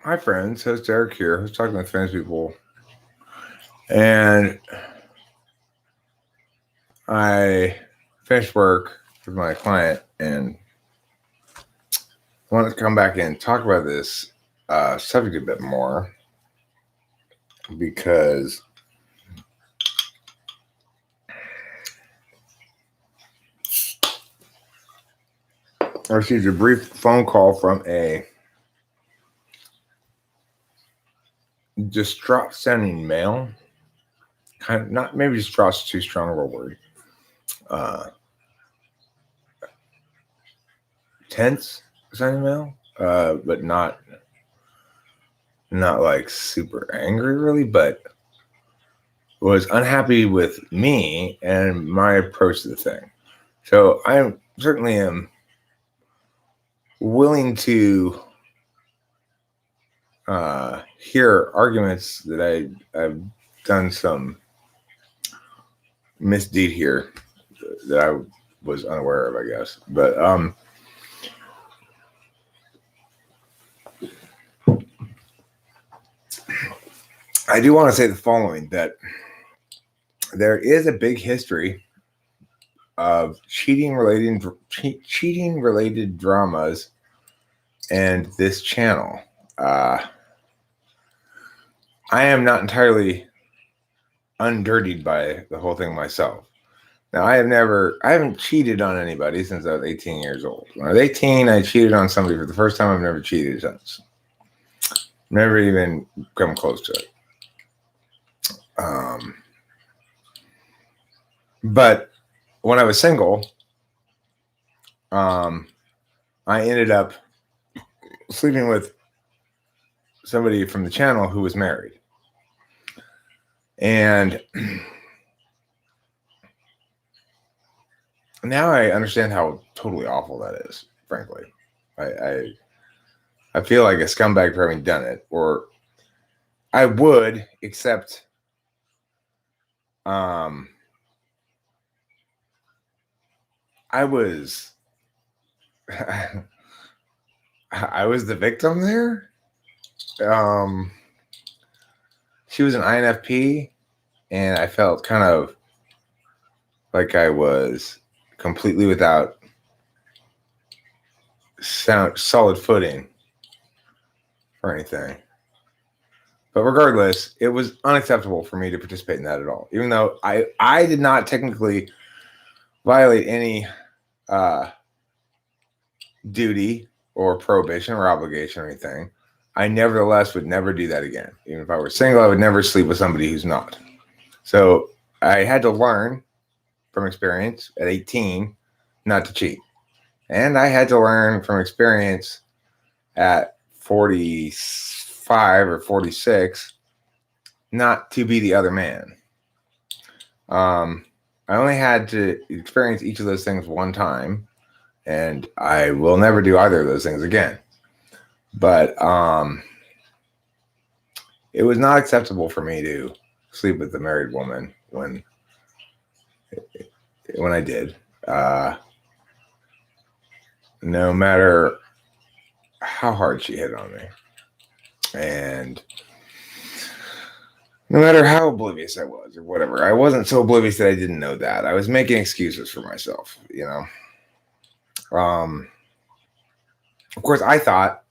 Hi, friends. Host Eric here. Who's talking with famous people, and I finished work with my client and wanted to come back and talk about this subject a bit more because I received a brief phone call from a distraught sounding male. Kind of not maybe distraught's too strong of a word. Tense sounding male, but not like super angry really, but was unhappy with me and my approach to the thing. So I certainly am willing to hear arguments that I've done some misdeed here that I was unaware of, I guess. But I do want to say the following, that there is a big history of cheating related dramas and this channel. I am not entirely undirtied by the whole thing myself. Now, I haven't cheated on anybody since I was 18 years old. When I was 18, I cheated on somebody for the first time. I've never cheated since. Never even come close to it. But when I was single, I ended up sleeping with somebody from the channel who was married. And now I understand how totally awful that is, frankly. I feel like a scumbag for having done it, or I would, except I was I was the victim there. She was an INFP, and I felt kind of like I was completely without solid footing or anything. But regardless, it was unacceptable for me to participate in that at all. Even though I did not technically violate any duty or prohibition or obligation or anything, I nevertheless would never do that again. Even if I were single, I would never sleep with somebody who's not. So I had to learn from experience at 18 not to cheat. And I had to learn from experience at 45 or 46 not to be the other man. I only had to experience each of those things one time, and I will never do either of those things again. But it was not acceptable for me to sleep with a married woman when I did. No matter how hard she hit on me, and no matter how oblivious I was or whatever. I wasn't so oblivious that I didn't know that. I was making excuses for myself, Of course, I thought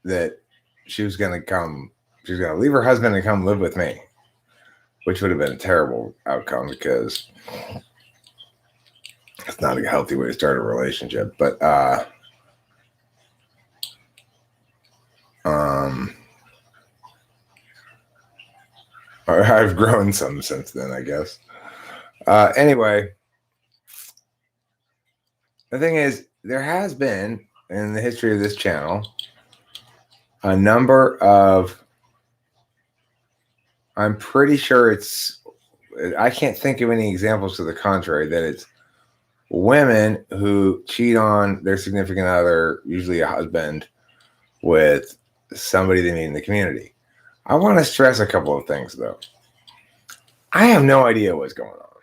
that she was going to leave her husband and come live with me, which would have been a terrible outcome because it's not a healthy way to start a relationship. But I've grown some since then, I guess. Anyway, the thing is, there has been in the history of this channel a number of, I'm pretty sure I can't think of any examples to the contrary, that it's women who cheat on their significant other, usually a husband, with somebody they meet in the community. I want to stress a couple of things, though. I have no idea what's going on.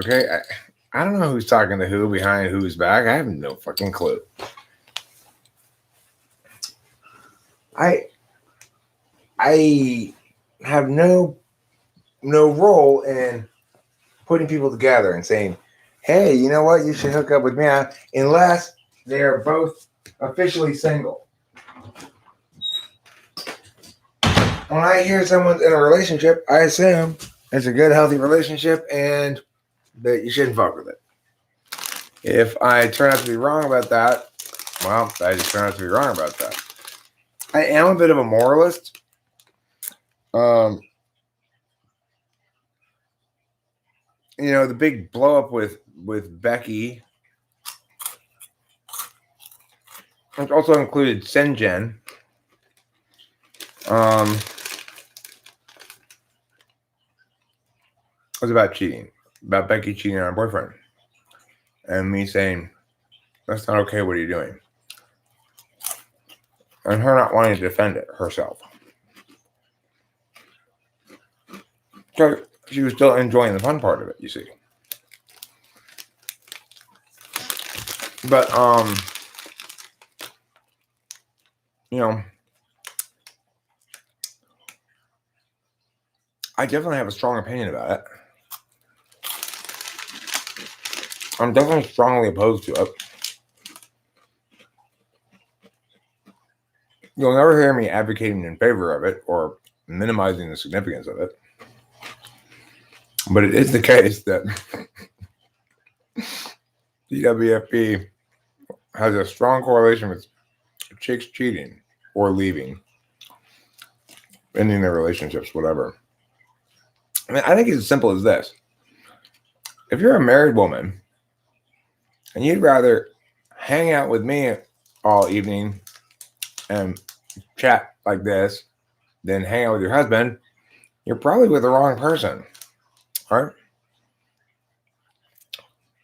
Okay? I don't know who's talking to who behind who's back. I have no fucking clue. I have no role in putting people together and saying, hey, you know what, you should hook up with me, unless they are both officially single. When I hear someone's in a relationship, I assume it's a good, healthy relationship and that you shouldn't fuck with it. If I turn out to be wrong about that, well, I just turn out to be wrong about that. I am a bit of a moralist. The big blow up with Becky, which also included Senjen. Was about cheating, about Becky cheating on her boyfriend, and me saying, "That's not okay. What are you doing?" And her not wanting to defend it herself. So she was still enjoying the fun part of it, you see. But I definitely have a strong opinion about it. I'm definitely strongly opposed to it. You'll never hear me advocating in favor of it or minimizing the significance of it. But it is the case that DWFP has a strong correlation with chicks cheating or leaving, ending their relationships, whatever. I mean, I think it's as simple as this. If you're a married woman and you'd rather hang out with me all evening and chat like this than hang out with your husband, you're probably with the wrong person, right?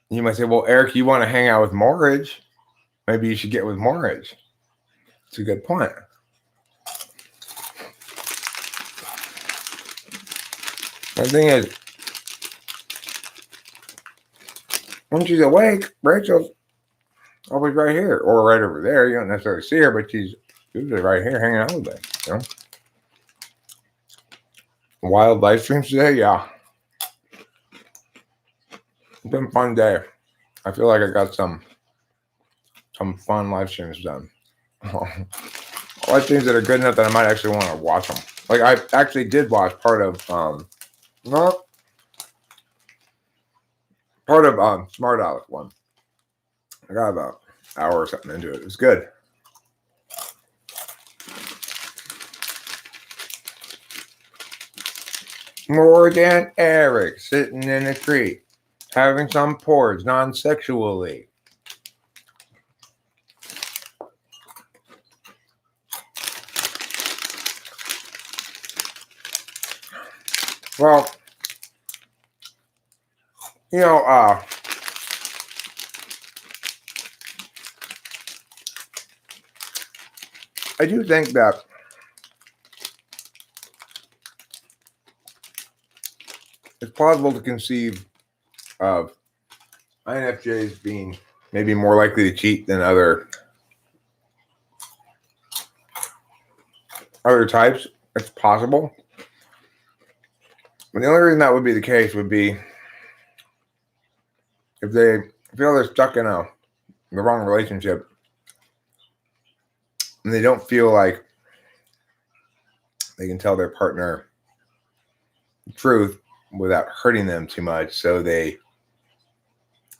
You might say, well, Eric, you want to hang out with Morridge? Maybe you should get with Morridge. It's a good point. The thing is, when she's awake, Rachel's always right here or right over there. You don't necessarily see her, but she's usually right here hanging out with me. Wild live streams today, yeah. It's been a fun day. I feel like I got some fun live streams done. Live streams that are good enough that I might actually want to watch them. Like I actually did watch part of Smart Alex one. I got about an hour or something into it. It was good. More than Eric sitting in a tree, having some porridge non-sexually. Well, I do think that it's possible to conceive of INFJs being maybe more likely to cheat than other types. It's possible. But the only reason that would be the case would be if they feel they're stuck in the wrong relationship and they don't feel like they can tell their partner the truth without hurting them too much, so they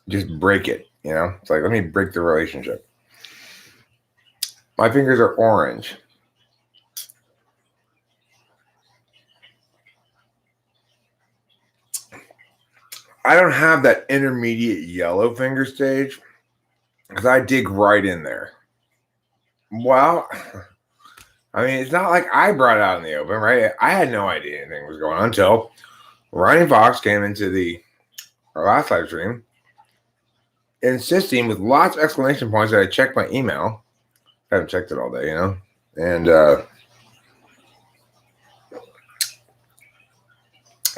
just break it. It's like, let me break the relationship. My fingers are orange. I don't have that intermediate yellow finger stage because I dig right in there. Well, I mean, it's not like I brought it out in the open, right? I had no idea anything was going on until Ryan Fox came into our last live stream insisting with lots of exclamation points that I checked my email. I haven't checked it all day, and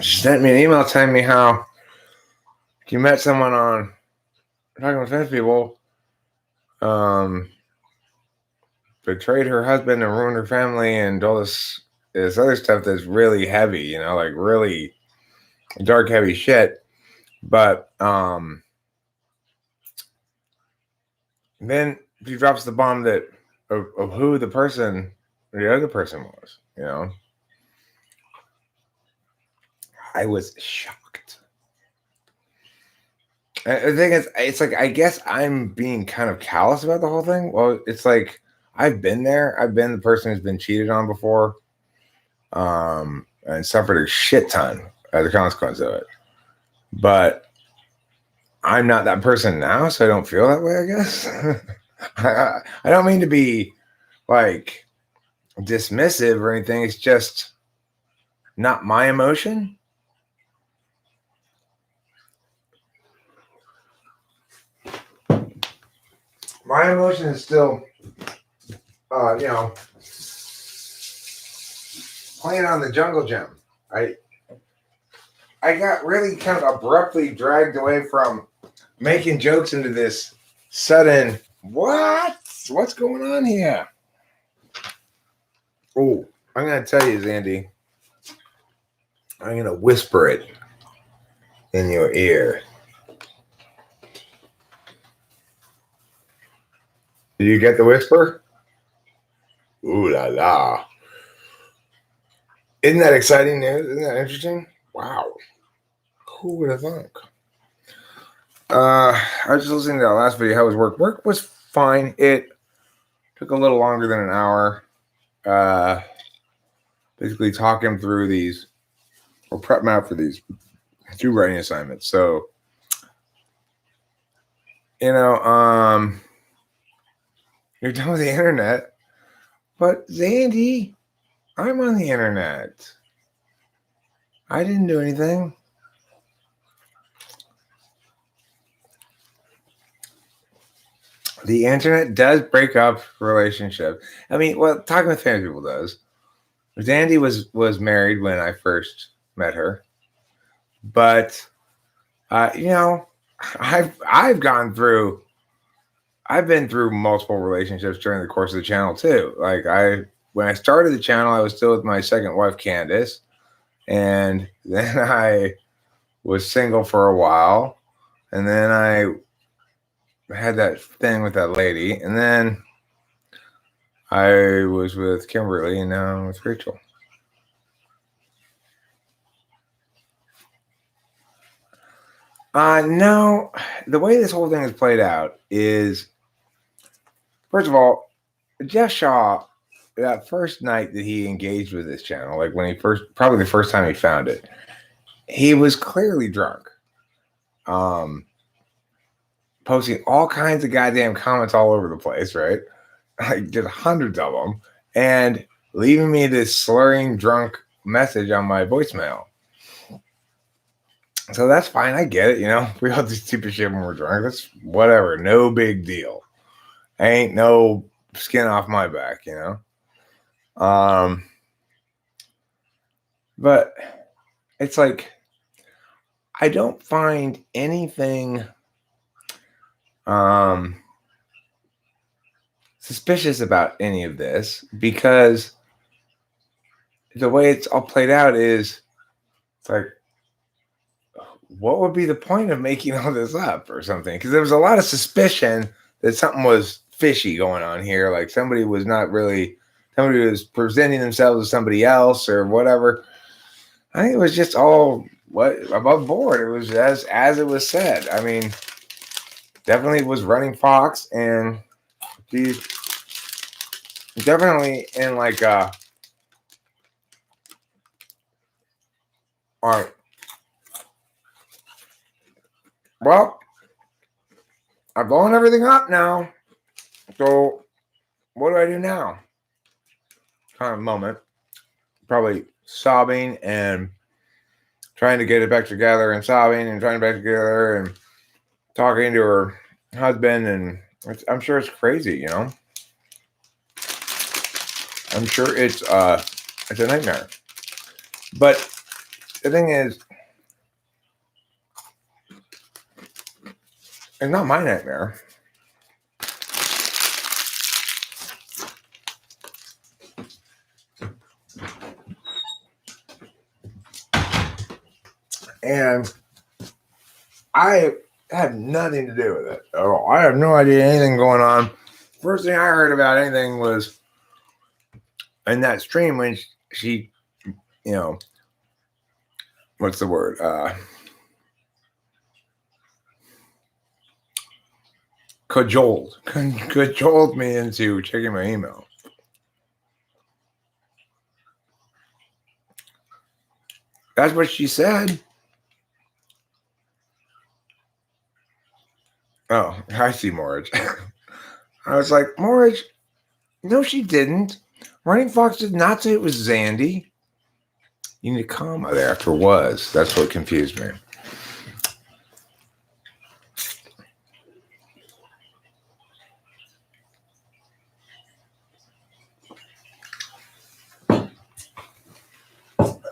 she sent me an email telling me how she met someone on Talking with Fence People, betrayed her husband and ruined her family and all this this other stuff that's really heavy, you know, like really dark, heavy shit. But then he drops the bomb that of who the other person was, you know. I was shocked. And the thing is, it's like, I guess I'm being kind of callous about the whole thing. Well, it's like, I've been there. I've been the person who's been cheated on before, and suffered a shit ton as a consequence of it. But I'm not that person now, so I don't feel that way, I guess. I don't mean to be like dismissive or anything. It's just not my emotion. My emotion is still, you know, playing on the jungle gym. I got really kind of abruptly dragged away from making jokes into this sudden, what's going on here? Oh, I'm going to tell you, Zandy. I'm going to whisper it in your ear. Do you get the whisper? Ooh la la. Isn't that exciting news? Isn't that interesting? Wow. Who would have thunk? I was just listening to that last video. How was work? Work was fine. It took a little longer than an hour. Basically talk him through these, or prep him out for these 2 writing assignments. So, you know, you're done with the internet. But Zandy, I'm on the internet. I didn't do anything. The internet does break up relationships. I mean, well, talking with famous people does. Zandy was married when I first met her, but you know, I've been through multiple relationships during the course of the channel too. Like when I started the channel, I was still with my second wife, Candace, and then I was single for a while, and then I had that thing with that lady, and then I was with Kimberly, and now I'm with Rachel. No, the way this whole thing is played out is, first of all, Jeff Shaw, that first night that he engaged with this channel, like when he probably the first time he found it, he was clearly drunk. Posting all kinds of goddamn comments all over the place, right? Like just hundreds of them, and leaving me this slurring drunk message on my voicemail. So that's fine. I get it. You know, we all do stupid shit when we're drunk. That's whatever. No big deal. Ain't no skin off my back, you know? But it's like, I don't find anything suspicious about any of this, because the way it's all played out is, it's like, what would be the point of making all this up or something? Because there was a lot of suspicion that something was fishy going on here. Like somebody was presenting themselves as somebody else or whatever. I think it was just all above board. It was as it was said. I mean, definitely was running Fox, and he's definitely in like all right. Well, I've blown everything up now. So what do I do now? Kind of moment. Probably sobbing and trying to get it back together, and sobbing and trying back together, and talking to her husband, and I'm sure it's crazy, you know. I'm sure it's a nightmare. But the thing is, it's not my nightmare. And I had nothing to do with it at all. I have no idea anything going on. First thing I heard about anything was in that stream when she what's the word? Cajoled me into checking my email. That's what she said. Oh, I see Morridge. I was like, Morridge, no, she didn't. Running Fox did not say it was Zandy. You need a comma there after was. That's what confused me.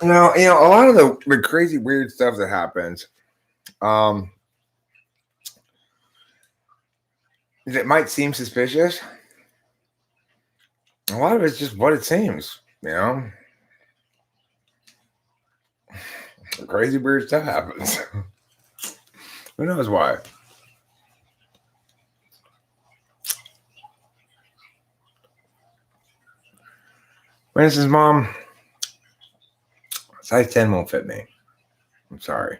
Now, a lot of the crazy, weird stuff that happens, it might seem suspicious. A lot of it's just what it seems, Crazy, weird stuff happens. Who knows why? For instance, Mom, size 10 won't fit me. I'm sorry.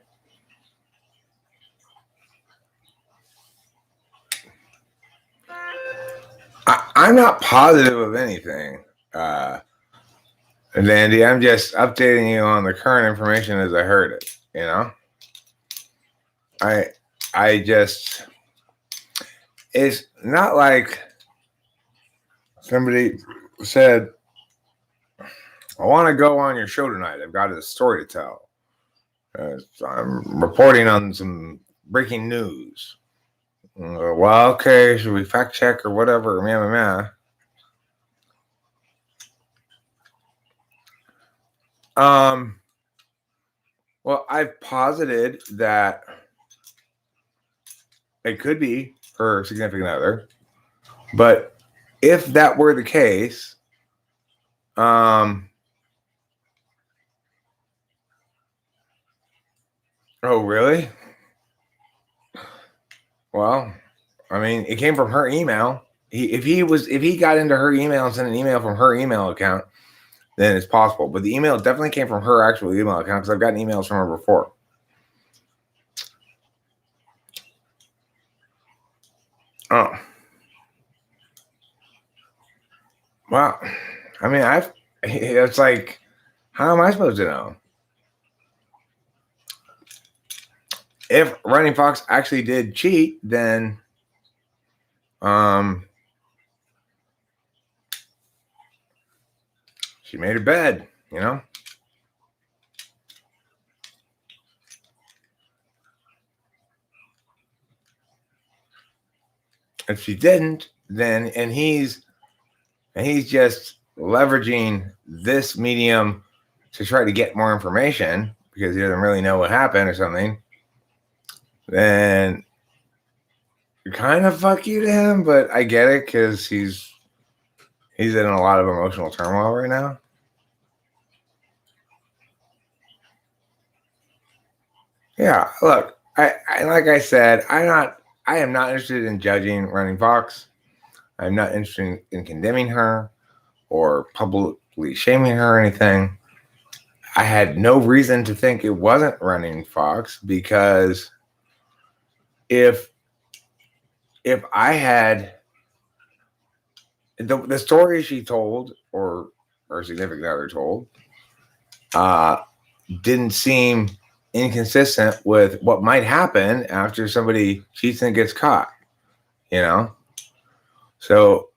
I'm not positive of anything, Andy. I'm just updating you on the current information as I heard it. I just, it's not like somebody said, I want to go on your show tonight. I've got a story to tell. So I'm reporting on some breaking news. Well, okay, should we fact check or whatever? Well, I've posited that it could be her significant other, but if that were the case, oh, really? Well, it came from her email. If he got into her email and sent an email from her email account, then it's possible. But the email definitely came from her actual email account because I've gotten emails from her before. Oh. Well, it's like, how am I supposed to know? If Running Fox actually did cheat, then she made her bed, If she didn't, then and he's just leveraging this medium to try to get more information because he doesn't really know what happened or something, then kind of fuck you to him, but I get it because he's in a lot of emotional turmoil right now. Yeah, look, I like I said, I am not interested in judging Running Fox. I'm not interested in condemning her or publicly shaming her or anything. I had no reason to think it wasn't Running Fox because if I had the story she told or her significant other told didn't seem inconsistent with what might happen after somebody cheats and gets caught, So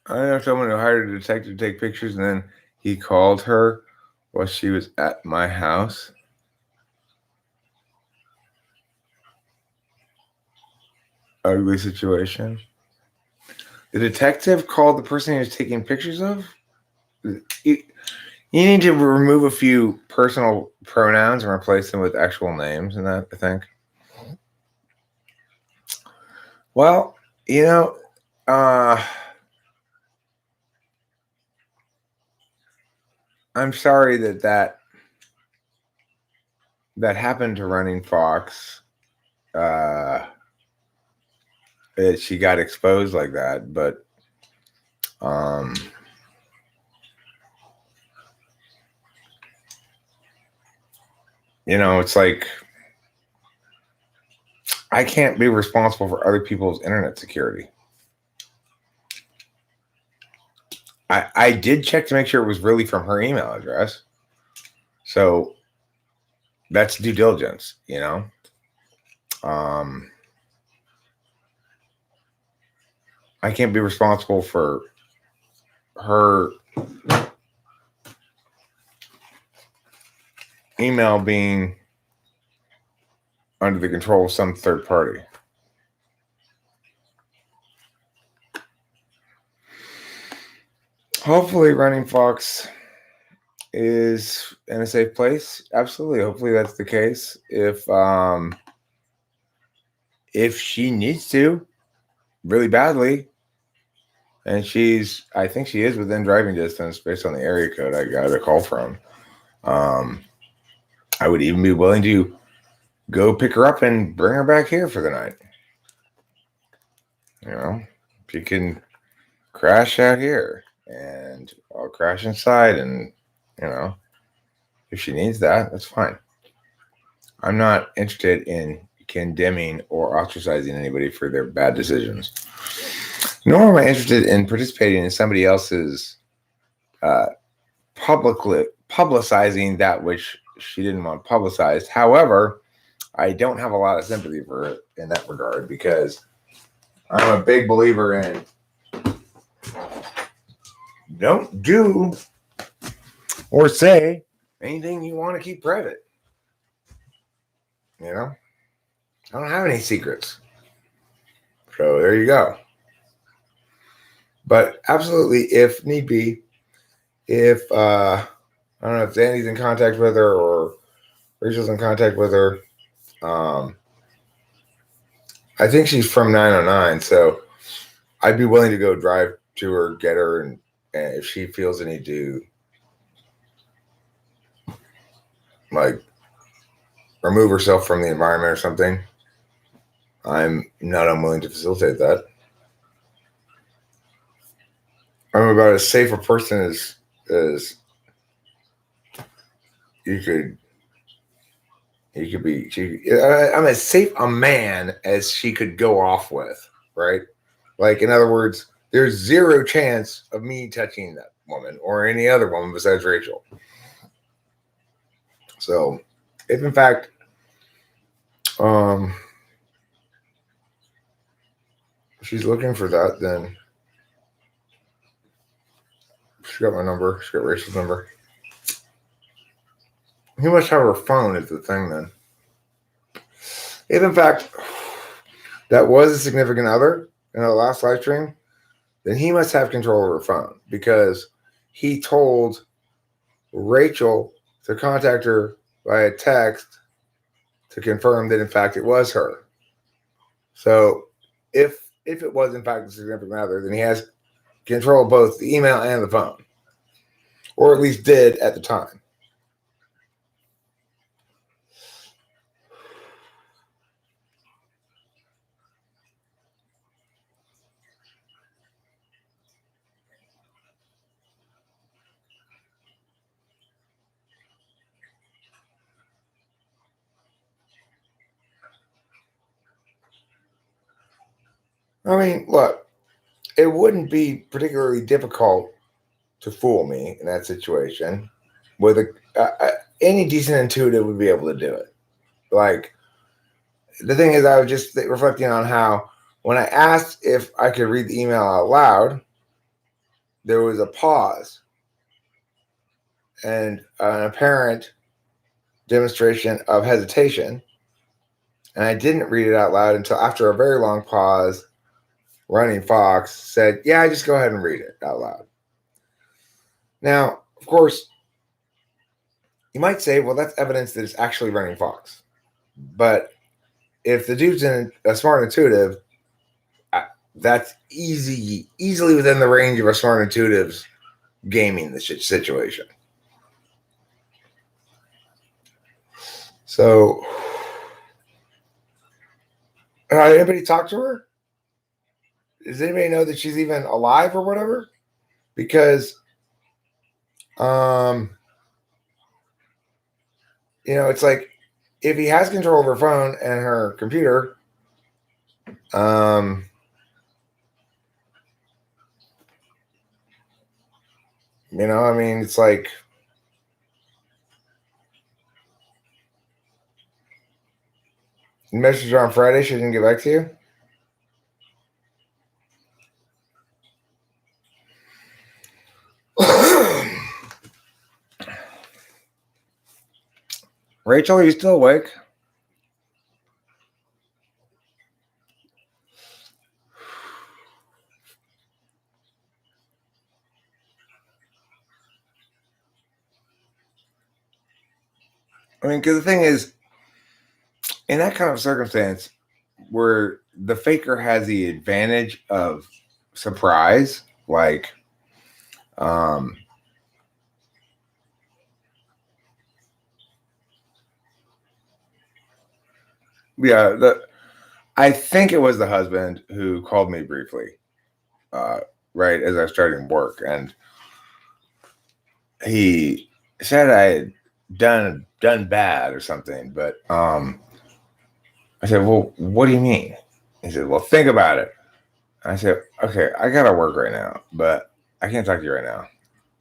I know someone who hired a detective to take pictures and then he called her while she was at my house. Ugly situation. The detective called the person he was taking pictures of? You need to remove a few personal pronouns and replace them with actual names and that, I think. Well, you know, I'm sorry that happened to Running Fox. Uh, she got exposed like that, but um, it's like I can't be responsible for other people's internet security. I did check to make sure it was really from her email address. So that's due diligence. Um, I can't be responsible for her email being under the control of some third party. Hopefully, Running Fox is in a safe place. Absolutely. Hopefully, that's the case. If she needs to really badly, and I think she is within driving distance based on the area code I got a call from. I would even be willing to go pick her up and bring her back here for the night. She can crash out here and I'll crash inside, and if she needs that, that's fine. I'm not interested in condemning or ostracizing anybody for their bad decisions. Nor am I interested in participating in somebody else's publicly publicizing that which she didn't want publicized. However, I don't have a lot of sympathy for it in that regard, because I'm a big believer in don't do or say anything you want to keep private. I don't have any secrets. So there you go. But absolutely, if need be, if I don't know if Danny's in contact with her or Rachel's in contact with her, I think she's from 909, so I'd be willing to go drive to her, get her, and if she feels the need to, like, remove herself from the environment or something, I'm not unwilling to facilitate that. I'm about as safe a person as you could be. I'm as safe a man as she could go off with, right? Like, in other words, there's zero chance of me touching that woman or any other woman besides Rachel. So, if in fact, she's looking for that, then she got my number. She got Rachel's number. He must have her phone is the thing then. If in fact that was a significant other in the last live stream, then he must have control of her phone, because he told Rachel to contact her via text to confirm that in fact it was her. So if it was in fact a significant other, then he has control of both the email and the phone, or at least did at the time. I mean, look, it wouldn't be particularly difficult to fool me in that situation. With any decent intuitive would be able to do it. Like, the thing is, I was just reflecting on how when I asked if I could read the email out loud, there was a pause and an apparent demonstration of hesitation. And I didn't read it out loud until after a very long pause. Running Fox said, "Yeah, just go ahead and read it out loud." Now, of course, you might say, well, that's evidence that it's actually Running Fox. But if the dude's a smart intuitive, that's easily within the range of a smart intuitive's gaming the situation. So, anybody talk to her? Does anybody know that she's even alive or whatever? Because, it's like if he has control of her phone and her computer, it's like messaged her on Friday. She didn't get back to you. Rachel, are you still awake? Because the thing is, in that kind of circumstance where the faker has the advantage of surprise, like, I think it was the husband who called me briefly, right as I was starting work, and he said I had done bad or something, but I said, well, what do you mean? He said, well, think about it. I said, okay, I gotta work right now, but I can't talk to you right now.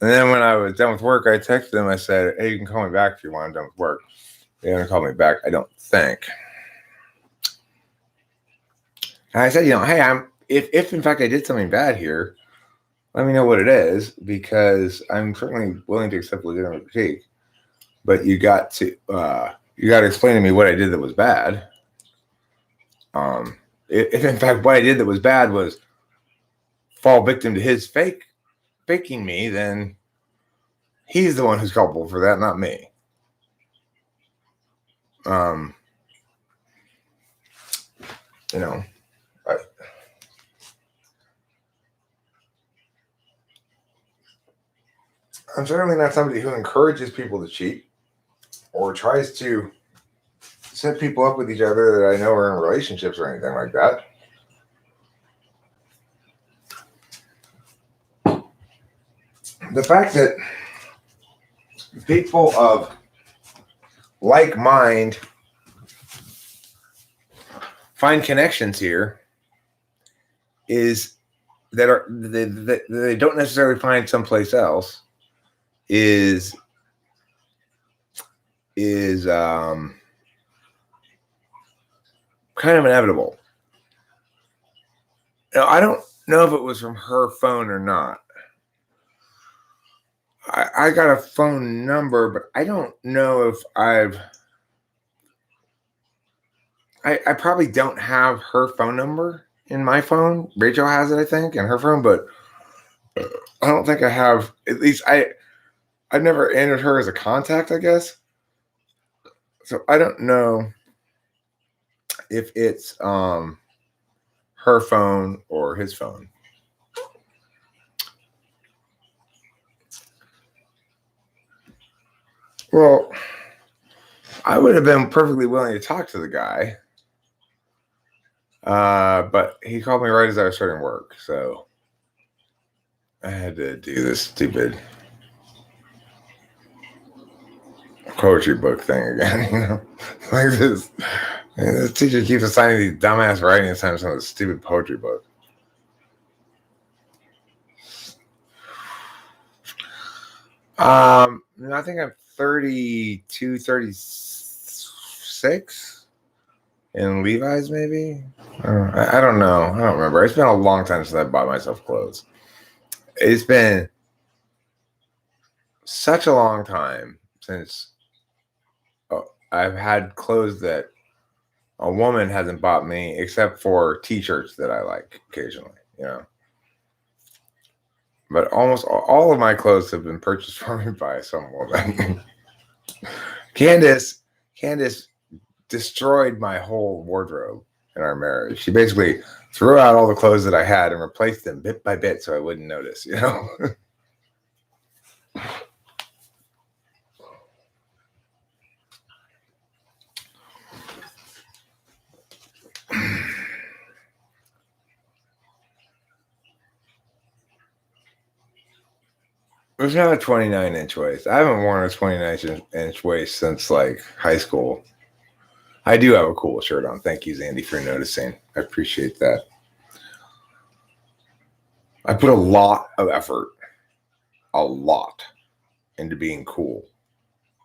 And then when I was done with work, I texted him. I said, hey, you can call me back if you want. I'm done with work. They're gonna call me back, I don't think. And I said, hey, if in fact I did something bad here, let me know what it is, because I'm certainly willing to accept legitimate critique. But you got to explain to me what I did that was bad. If in fact what I did that was bad was fall victim to his faking me, then he's the one who's culpable for that, not me. I'm certainly not somebody who encourages people to cheat or tries to set people up with each other that I know are in relationships or anything like that. The fact that people of like mind find connections here is that they don't necessarily find someplace else is kind of inevitable. Now, I don't know if it was from her phone or not. I got a phone number, but I don't know if I probably don't have her phone number in my phone. Rachel has it, I think, in her phone, but I don't think I have. At least I've never entered her as a contact, I guess. So I don't know if it's her phone or his phone. Well, I would have been perfectly willing to talk to the guy, but he called me right as I was starting work, so I had to do this stupid poetry book thing again. Like this. And this teacher keeps assigning these dumbass writing assignments on this stupid poetry book. I think I'm 32, 36 in Levi's, maybe. I don't know. I don't remember. It's been a long time since I bought myself clothes. It's been such a long time since I've had clothes that a woman hasn't bought me, except for t-shirts that I like occasionally, But almost all of my clothes have been purchased for me by some woman. Candace destroyed my whole wardrobe. in our marriage. She basically threw out all the clothes that I had and replaced them bit by bit so I wouldn't notice, you know? It's not a 29-inch waist. I haven't worn a 29-inch waist since like high school. I do have a cool shirt on. Thank you, Zandy, for noticing. I appreciate that. I put a lot of effort, into being cool.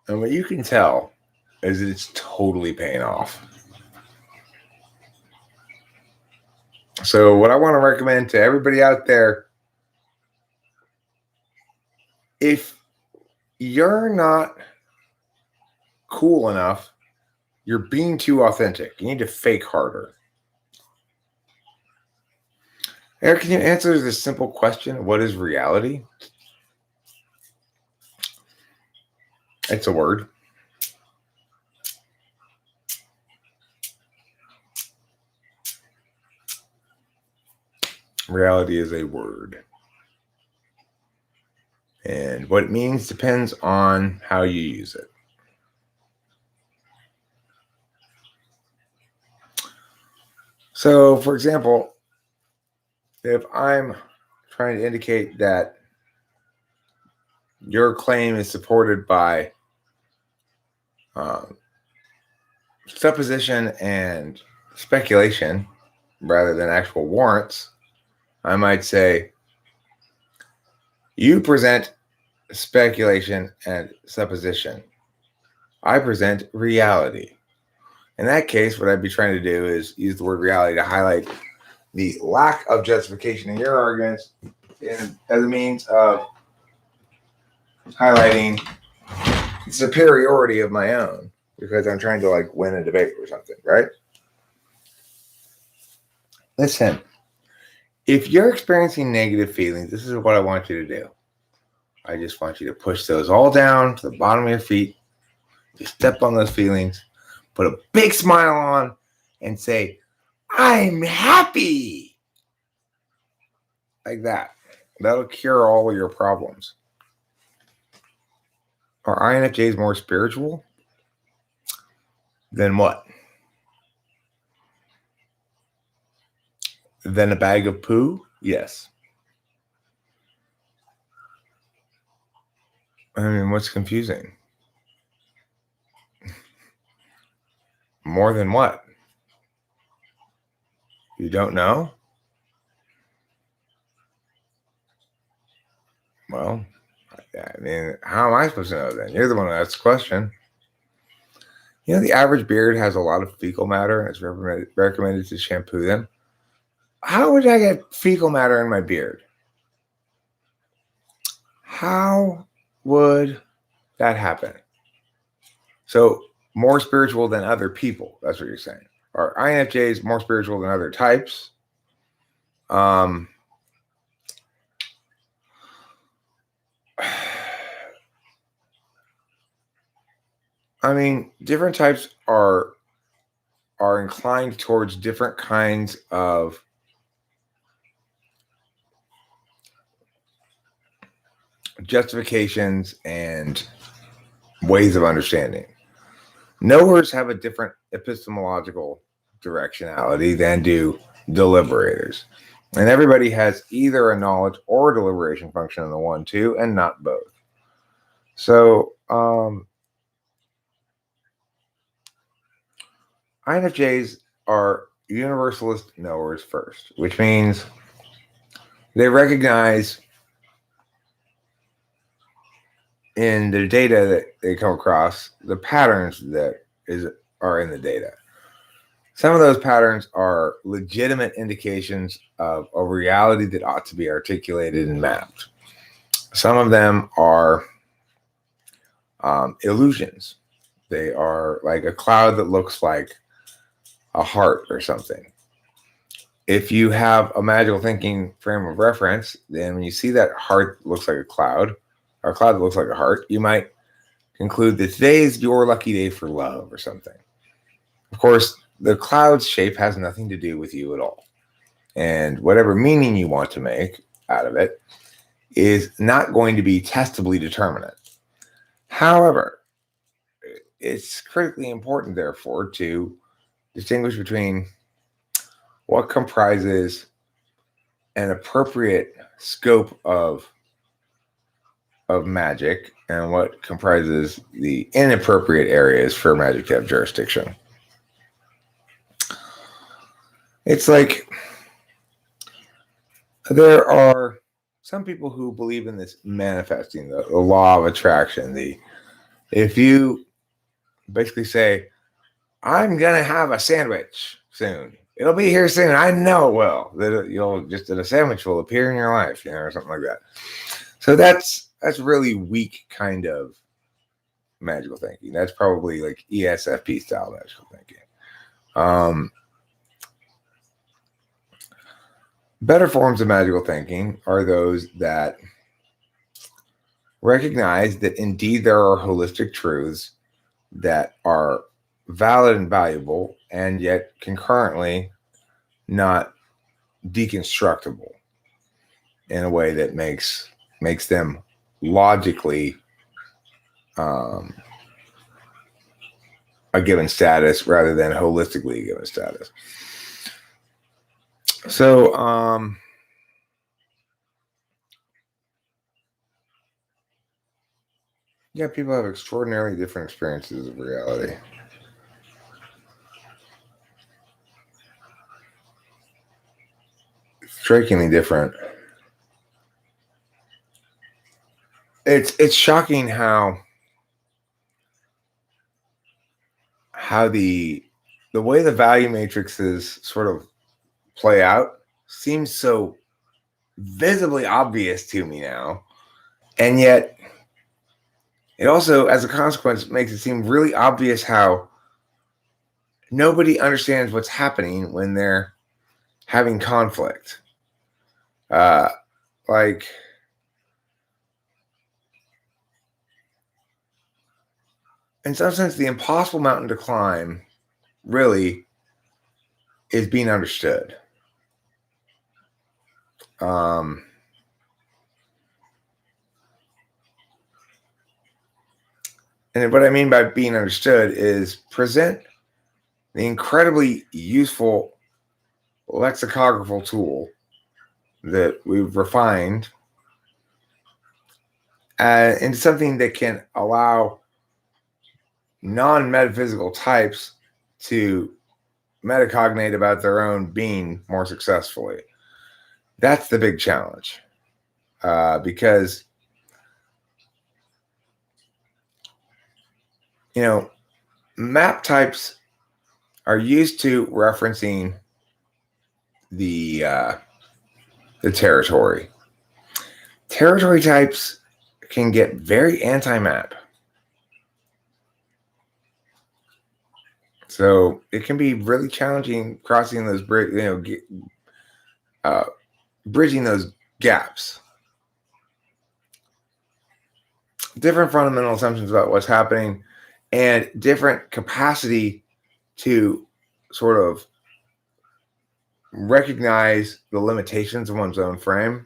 And what you can tell is that it's totally paying off. So what I want to recommend to everybody out there, if you're not cool enough, you're being too authentic. You need to fake harder. Eric, can you answer this simple question? What is reality? It's a word. Reality is a word. And what it means depends on how you use it. So, for example, if I'm trying to indicate that your claim is supported by supposition and speculation rather than actual warrants, I might say, you present speculation and supposition. I present reality. In that case, what I'd be trying to do is use the word reality to highlight the lack of justification in your arguments as a means of highlighting the superiority of my own, because I'm trying to like win a debate or something, right? Listen, if you're experiencing negative feelings, this is what I want you to do. I just want you to push those all down to the bottom of your feet. Just step on those feelings, put a big smile on, and say, I'm happy. Like that. That'll cure all of your problems. Are INFJs more spiritual? Than what? Than a bag of poo? Yes. I mean, what's confusing? More than what? You don't know? Well, I mean, how am I supposed to know then? You're the one who asked the question. You know, the average beard has a lot of fecal matter, and it's recommended to shampoo them. How would I get fecal matter in my beard? How would that happen? So, more spiritual than other people. That's what you're saying. Are INFJs more spiritual than other types? I mean, different types are inclined towards different kinds of justifications and ways of understanding. Knowers have a different epistemological directionality than do deliberators. And everybody has either a knowledge or deliberation function in the 1-2 and not both. So, INFJs are universalist knowers first, which means they recognize in the data that they come across the patterns that are in the data. Some of those patterns are legitimate indications of a reality that ought to be articulated and mapped. Some of them are illusions. They are like a cloud that looks like a heart or something. If you have a magical thinking frame of reference, then when you see that heart that looks like a cloud, or a cloud that looks like a heart, you might conclude that today is your lucky day for love or something. Of course, the cloud's shape has nothing to do with you at all. And whatever meaning you want to make out of it is not going to be testably determinate. However, it's critically important, therefore, to distinguish between what comprises an appropriate scope of magic and what comprises the inappropriate areas for magic to have jurisdiction. It's like there are some people who believe in this manifesting, the law of attraction. If you basically say, I'm going to have a sandwich soon, it'll be here soon, I know it will, that a sandwich will appear in your life, or something like that. So that's really weak kind of magical thinking. That's probably like ESFP style magical thinking. Better forms of magical thinking are those that recognize that indeed there are holistic truths that are valid and valuable, and yet concurrently not deconstructible in a way that makes them logically a given status rather than holistically a given status. So, yeah, people have extraordinarily different experiences of reality. Strikingly different. It's shocking how the way the value matrices sort of play out seems so visibly obvious to me now, and yet it also, as a consequence, makes it seem really obvious how nobody understands what's happening when they're having conflict. Like, in some sense, the impossible mountain to climb really is being understood. And what I mean by being understood is present the incredibly useful lexicographical tool that we've refined into something that can allow non-metaphysical types to metacognate about their own being more successfully. That's the big challenge, because map types are used to referencing the territory. Territory types can get very anti-map. So it can be really challenging crossing those bridging those gaps. Different fundamental assumptions about what's happening and different capacity to sort of recognize the limitations of one's own frame.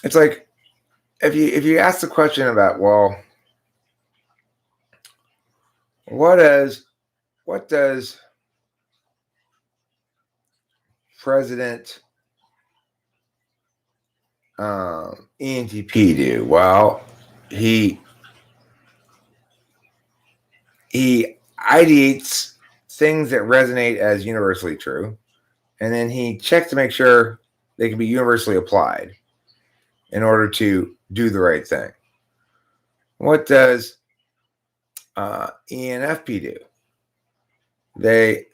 It's like if you ask the question about, well, what does President ENTP do? Well, he ideates things that resonate as universally true, and then he checks to make sure they can be universally applied in order to do the right thing. What does ENFP do? They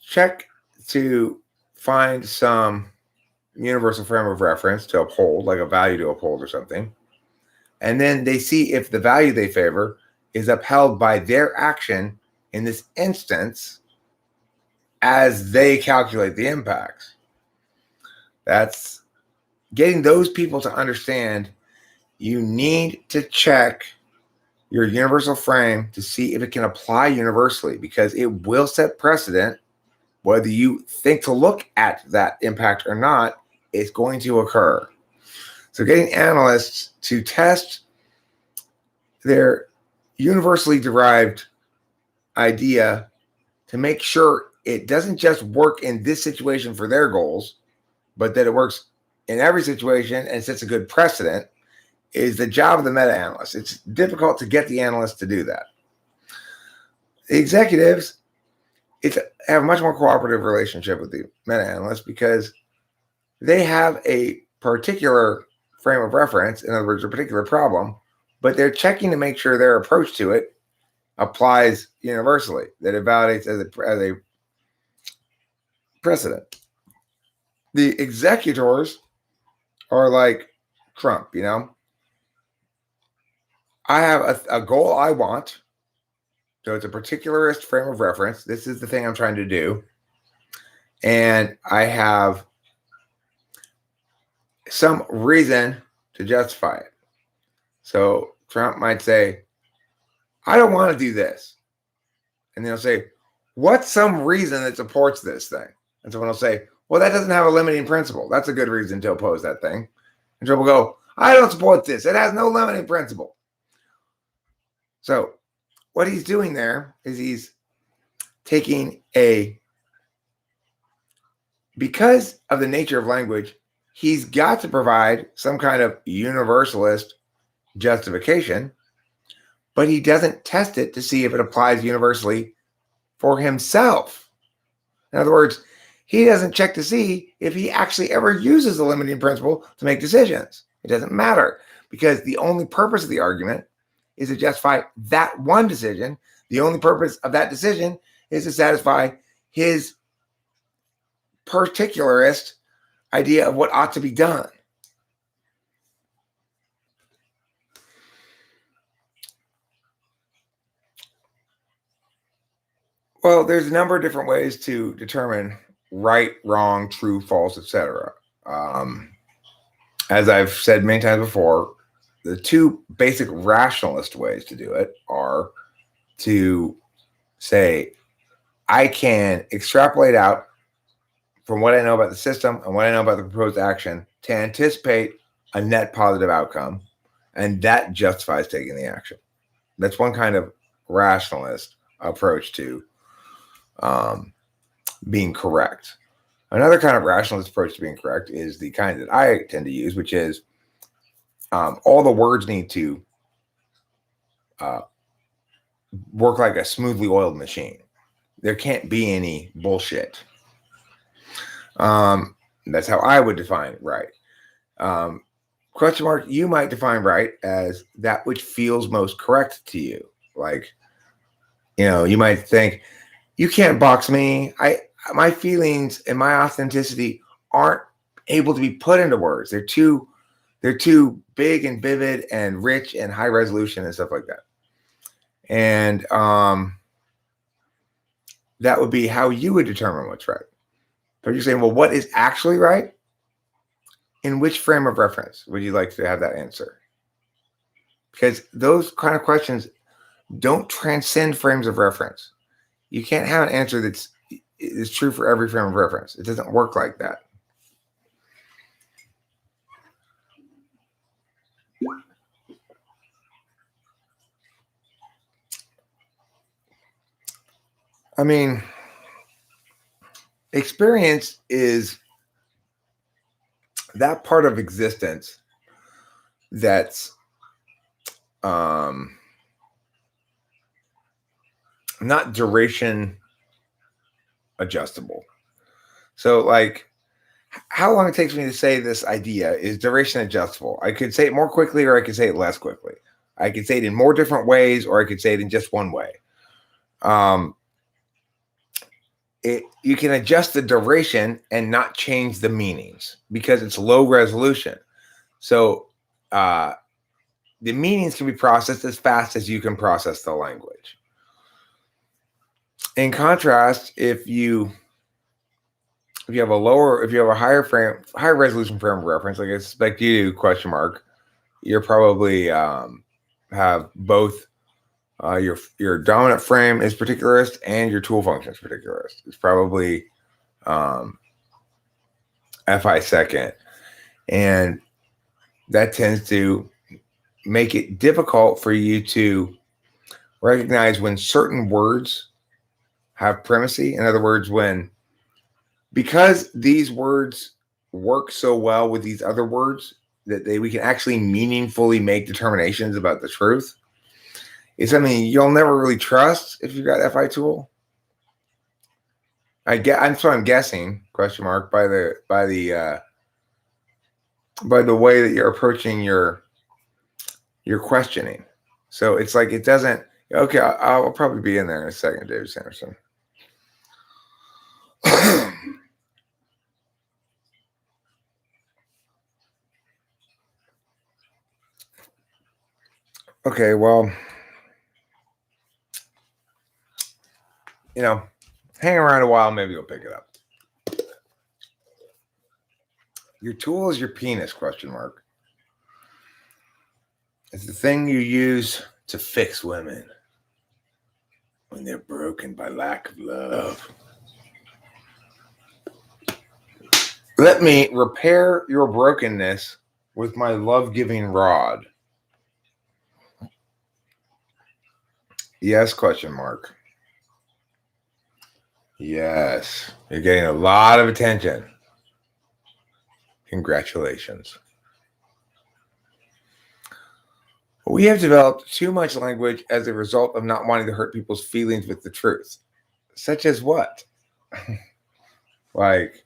check to find some universal frame of reference to uphold, like a value to uphold or something, and then they see if the value they favor is upheld by their action in this instance as they calculate the impacts. That's getting those people to understand you need to check your universal frame to see if it can apply universally, because it will set precedent. Whether you think to look at that impact or not, it's going to occur. So getting analysts to test their universally derived idea to make sure it doesn't just work in this situation for their goals, but that it works in every situation and sets a good precedent, is the job of the meta-analyst. It's difficult to get the analysts to do that. The executives have a much more cooperative relationship with the meta-analyst because they have a particular frame of reference, in other words, a particular problem, but they're checking to make sure their approach to it applies universally, that it validates as a precedent. The executors are like Trump, I have a goal I want. So it's a particularist frame of reference. This is the thing I'm trying to do. And I have some reason to justify it. So Trump might say, I don't want to do this. And then he'll say, what's some reason that supports this thing? And someone will say, well, that doesn't have a limiting principle. That's a good reason to oppose that thing. And Trump will go, I don't support this. It has no limiting principle. So what he's doing there is he's taking because of the nature of language, he's got to provide some kind of universalist justification, but he doesn't test it to see if it applies universally for himself. In other words, he doesn't check to see if he actually ever uses the limiting principle to make decisions. It doesn't matter, because the only purpose of the argument is to justify that one decision. The only purpose of that decision is to satisfy his particularist idea of what ought to be done. Well, there's a number of different ways to determine right, wrong, true, false, etc. As I've said many times before, the two basic rationalist ways to do it are to say, I can extrapolate out from what I know about the system and what I know about the proposed action to anticipate a net positive outcome, and that justifies taking the action. That's one kind of rationalist approach to being correct. Another kind of rationalist approach to being correct is the kind that I tend to use, which is all the words need to work like a smoothly oiled machine. There can't be any bullshit. That's how I would define right. Question mark, you might define right as that which feels most correct to you. Like, you might think, you can't box me. My feelings and my authenticity aren't able to be put into words. They're too big and vivid and rich and high resolution and stuff like that. And that would be how you would determine what's right. So you're saying, well, what is actually right? In which frame of reference would you like to have that answer? Because those kind of questions don't transcend frames of reference. You can't have an answer that's true for every frame of reference. It doesn't work like that. I mean, experience is that part of existence that's not duration adjustable. So like how long it takes me to say this idea is duration adjustable. I could say it more quickly or I could say it less quickly. I could say it in more different ways or I could say it in just one way. You can adjust the duration and not change the meanings because it's low resolution. So the meanings can be processed as fast as you can process the language. In contrast, if you have a higher resolution frame of reference, like I suspect you do, question mark, you're probably have both Your dominant frame is particularist, and your tool function is particularist. It's probably FI second, and that tends to make it difficult for you to recognize when certain words have primacy. In other words, because these words work so well with these other words that we can actually meaningfully make determinations about the truth. It's something you'll never really trust if you've got FI tool. I'm guessing, question mark, by the way that you're approaching your questioning. So it's like it doesn't. Okay, I'll probably be in there in a second, David Sanderson. Okay, well, hang around a while, maybe you'll pick it up. Your tool is your penis, question mark. It's the thing you use to fix women when they're broken by lack of love. Let me repair your brokenness with my love-giving rod. Yes, question mark. Yes, you're getting a lot of attention. Congratulations. We have developed too much language as a result of not wanting to hurt people's feelings with the truth. Such as what? Like,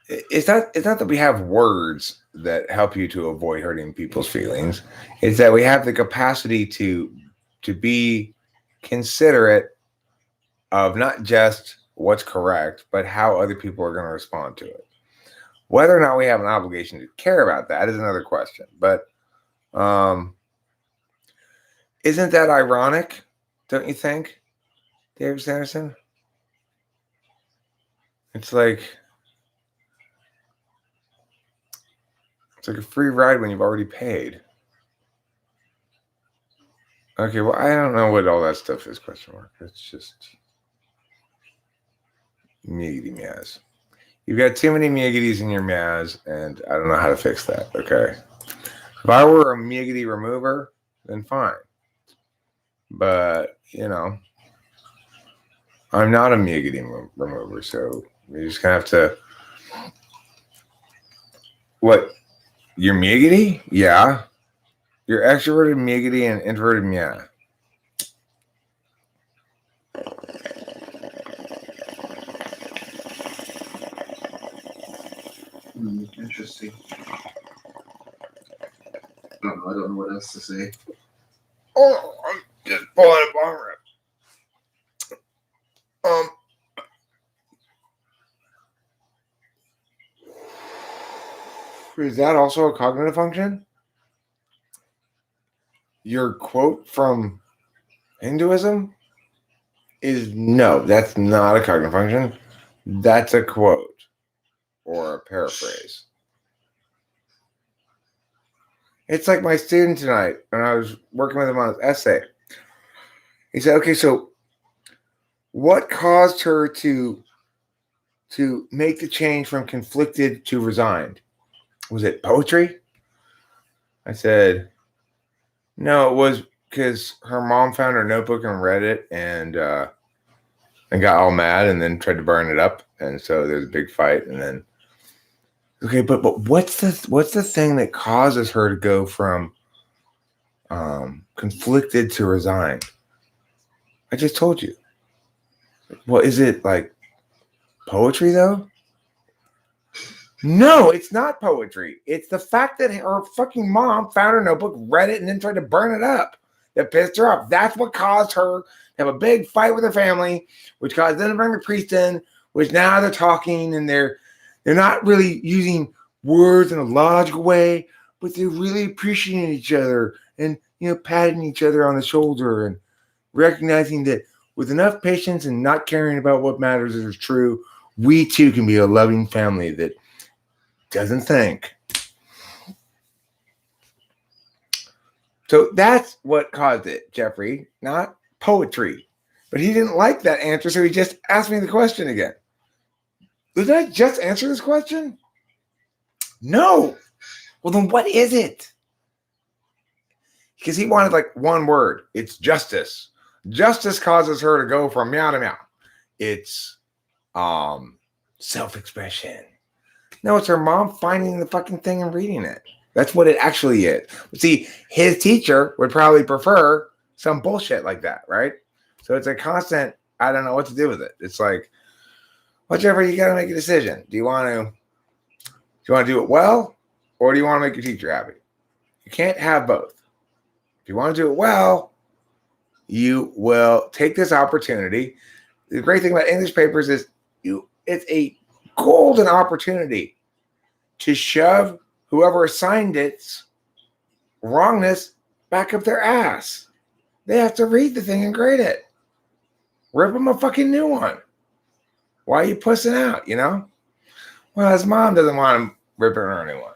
it's not that we have words that help you to avoid hurting people's feelings. It's that we have the capacity to be considerate of not just what's correct, but how other people are going to respond to it. Whether or not we have an obligation to care about that is another question. But isn't that ironic, don't you think, David Sanderson? It's like a free ride when you've already paid. Okay, well, I don't know what all that stuff is, question mark. It's just miggity meows. You've got too many miggities in your meows, and I don't know how to fix that, okay? If I were a miggity remover, then fine. But, I'm not a miggity remover, so you're just going to have to... What? You're miggity? Yeah. You're extroverted miggity and introverted meow. Interesting. I don't know what else to say. Oh, I'm just pulling a bum rip. Is that also a cognitive function? Your quote from Hinduism is no, that's not a cognitive function. That's a quote or a paraphrase. It's like my student tonight when I was working with him on his essay. He said, okay, so what caused her to make the change from conflicted to resigned? Was it poetry? I said, no, it was because her mom found her notebook and read it and got all mad and then tried to burn it up. And so there's a big fight. And then, okay, but what's the thing that causes her to go from conflicted to resigned? I just told you. Well, is it like poetry though? No, it's not poetry. It's the fact that her fucking mom found her notebook, read it, and then tried to burn it up. That pissed her off. That's what caused her to have a big fight with her family, which caused them to bring the priest in, which now they're talking and they're not really using words in a logical way, but they're really appreciating each other and, patting each other on the shoulder and recognizing that with enough patience and not caring about what matters is true, we too can be a loving family that doesn't think. So that's what caused it, Jeffrey, not poetry. But he didn't like that answer, so he just asked me the question again. Did I just answer this question? No. Well, then what is it? Because he wanted like one word. It's justice. Justice causes her to go from meow to meow. It's self-expression. No, it's her mom finding the fucking thing and reading it. That's what it actually is. See, his teacher would probably prefer some bullshit like that, right? So it's a constant, I don't know what to do with it. It's like, whichever, you got to make a decision. Do you want to do it well, or do you want to make your teacher happy? You can't have both. If you want to do it well, you will take this opportunity. The great thing about English papers is it's a golden opportunity to shove whoever assigned its wrongness back up their ass. They have to read the thing and grade it. Rip them a fucking new one. Why are you pussing out, you know? Well, his mom doesn't want him ripping her a new one.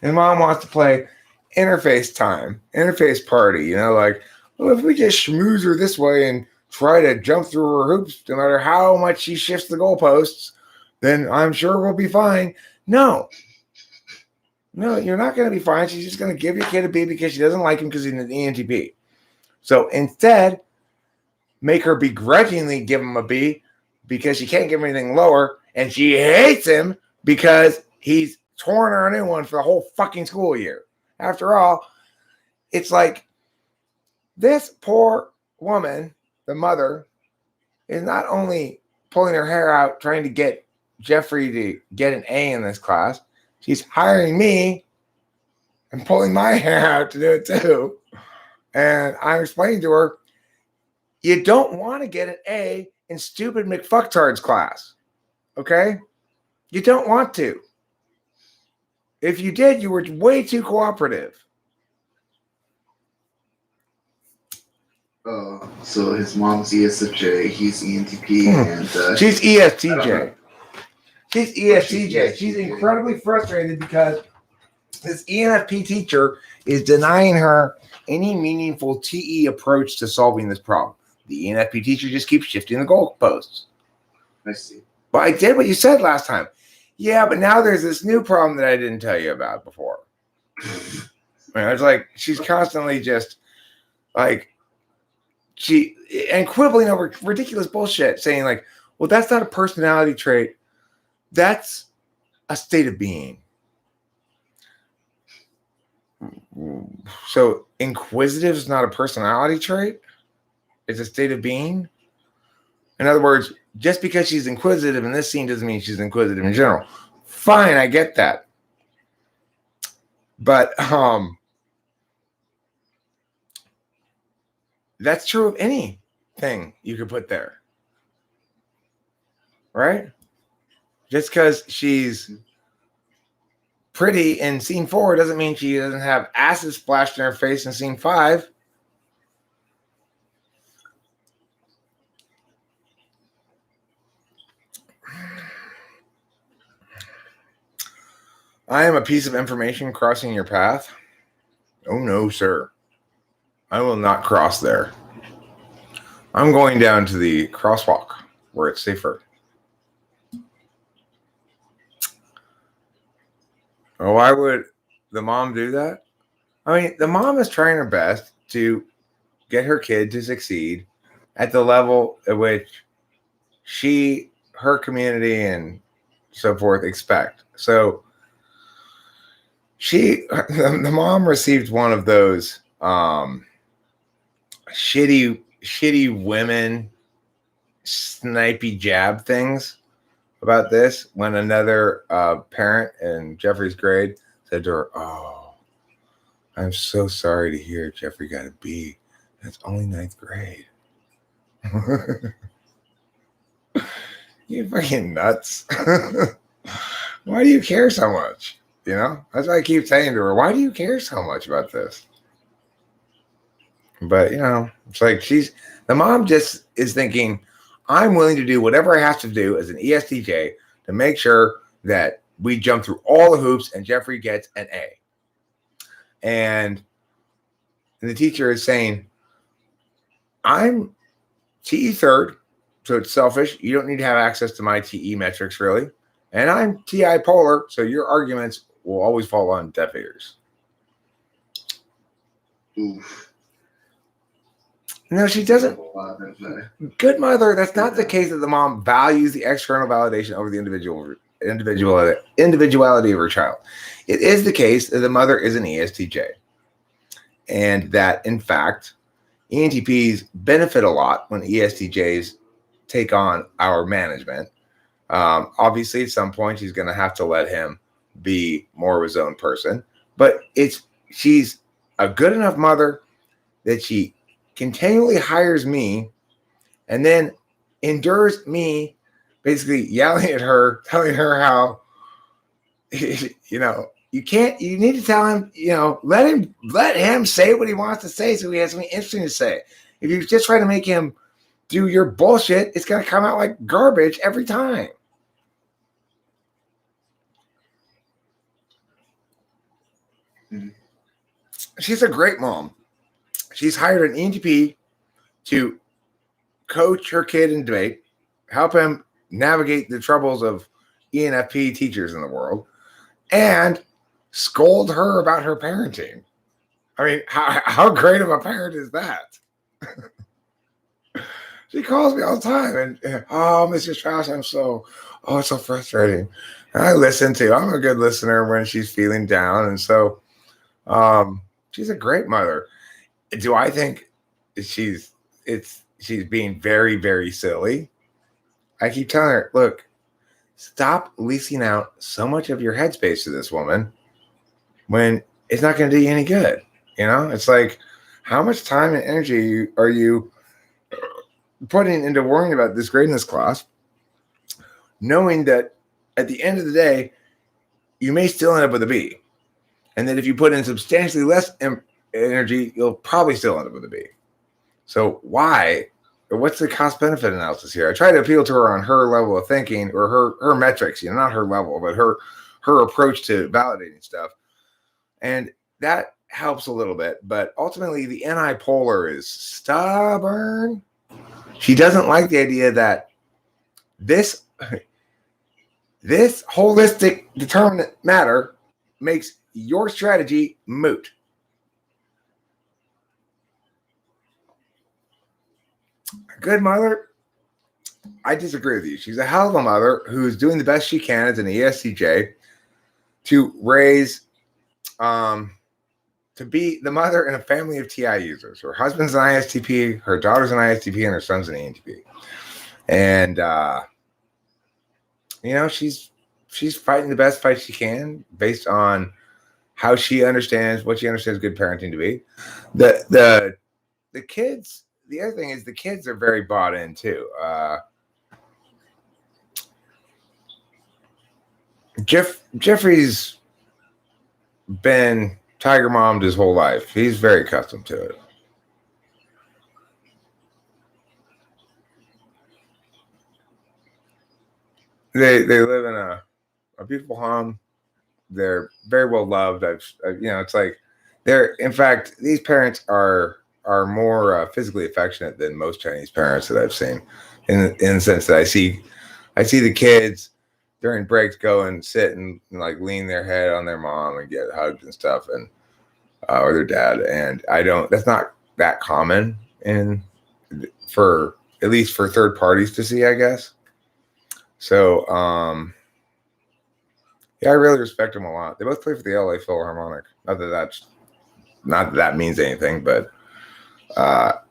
His mom wants to play interface time, interface party, you know, like, well, if we just schmooze her this way and try to jump through her hoops, no matter how much she shifts the goalposts, then I'm sure we'll be fine. No, you're not going to be fine. She's just going to give your kid a B because she doesn't like him because he's an ENTP. So instead, make her begrudgingly give him a B because she can't give him anything lower, and she hates him because he's torn her a new one for the whole fucking school year. After all, it's like this poor woman, the mother, is not only pulling her hair out trying to get Jeffrey to get an A in this class, she's hiring me and pulling my hair out to do it too. And I'm explaining to her, you don't want to get an A in stupid McFucktard's class. Okay? You don't want to. If you did, you were way too cooperative. So his mom's ESFJ, he's ENTP, and she's ESTJ. She's ESTJ. She's incredibly frustrated because this ENFP teacher is denying her any meaningful TE approach to solving this problem. The ENFP teacher just keeps shifting the goalposts. I see. But I did what you said last time. Yeah, but now there's this new problem that I didn't tell you about before. It's like she's constantly just like and quibbling over ridiculous bullshit, saying like, well, that's not a personality trait. That's a state of being. So inquisitive is not a personality trait. It's a state of being. In other words, just because she's inquisitive in this scene doesn't mean she's inquisitive in general. Fine, I get that. But that's true of anything you could put there. Right? Just because she's pretty in scene 4 doesn't mean she doesn't have acid splashed in her face in scene 5. I am a piece of information crossing your path. Oh no, sir. I will not cross there. I'm going down to the crosswalk where it's safer. Oh, why would the mom do that? I mean, the mom is trying her best to get her kid to succeed at the level at which her community and so forth expect. So the mom received one of those shitty women snipey jab things about this when another parent in Jeffrey's grade said to her, "Oh, I'm so sorry to hear Jeffrey got a B. That's only 9th grade." You fucking nuts. Why do you care so much? You know, that's why I keep saying to her, why do you care so much about this? But, you know, it's like the mom just is thinking, I'm willing to do whatever I have to do as an ESTJ to make sure that we jump through all the hoops and Jeffrey gets an A. And the teacher is saying, I'm TE third, so it's selfish. You don't need to have access to my TE metrics, really. And I'm TI polar, so your arguments will always fall on deaf ears. Oof. No, she doesn't. Good mother. That's not the case that the mom values the external validation over the individuality of her child. It is the case that the mother is an ESTJ. And that, in fact, ENTPs benefit a lot when ESTJs take on our management. Obviously, at some point, she's going to have to let him be more of his own person. But she's a good enough mother that she continually hires me and then endures me basically yelling at her, telling her how, you need to tell him, let him say what he wants to say so he has something interesting to say. If you just try to make him do your bullshit, it's going to come out like garbage every time. She's a great mom. She's hired an ENTP to coach her kid in debate, help him navigate the troubles of ENFP teachers in the world, and scold her about her parenting. I mean, how great of a parent is that? She calls me all the time and, Mr. Strauss, it's so frustrating. And I listen to, I'm a good listener when she's feeling down. And so she's a great mother. Do I think she's being very, very silly? I keep telling her, look, stop leasing out so much of your headspace to this woman when it's not going to do you any good. It's like, how much time and energy are you putting into worrying about this grade in this class, knowing that at the end of the day, you may still end up with a B. And that if you put in substantially less energy, you'll probably still end up with a B. So what's the cost-benefit analysis here? I try to appeal to her on her level of thinking or her metrics, not her level, but her approach to validating stuff. And that helps a little bit. But ultimately, the NI polar is stubborn. She doesn't like the idea that this holistic determinate matter makes your strategy moot. A good mother, I disagree with you. She's a hell of a mother who's doing the best she can as an ESTJ to raise, to be the mother in a family of TI users. Her husband's an ISTP, her daughter's an ISTP, and her son's an ENTP. And, she's fighting the best fight she can based on how she understands, what she understands good parenting to be. The kids, the other thing is the kids are very bought in too. Jeffrey's been tiger mommed his whole life. He's very accustomed to it. They live in a beautiful home. They're very well loved. It's like in fact, these parents are more physically affectionate than most Chinese parents that I've seen in the sense that I see the kids during breaks go and sit and like lean their head on their mom and get hugged and stuff and or their dad. And that's not that common at least for third parties to see, I guess. So, I really respect them a lot. They both play for the LA Philharmonic. Not that that means anything, but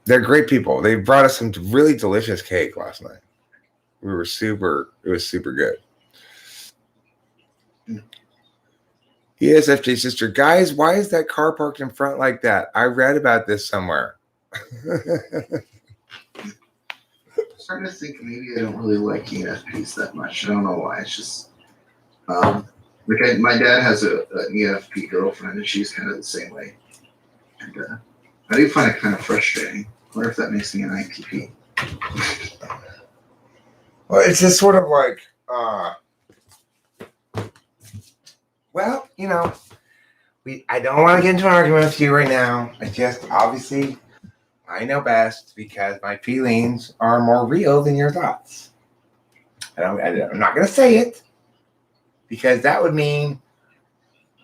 they're great people. They brought us some really delicious cake last night. It was super good. ESFJ sister, guys, why is that car parked in front like that? I read about this somewhere. I'm starting to think maybe I don't really like ENFPs that much. I don't know why. It's just my dad has an ENFP girlfriend, and she's kind of the same way. And I do find it kind of frustrating. I wonder if that makes me an INTP. Well, it's just sort of like Well, I don't want to get into an argument with you right now. I just obviously I know best because my feelings are more real than your thoughts. I'm not going to say it because that would mean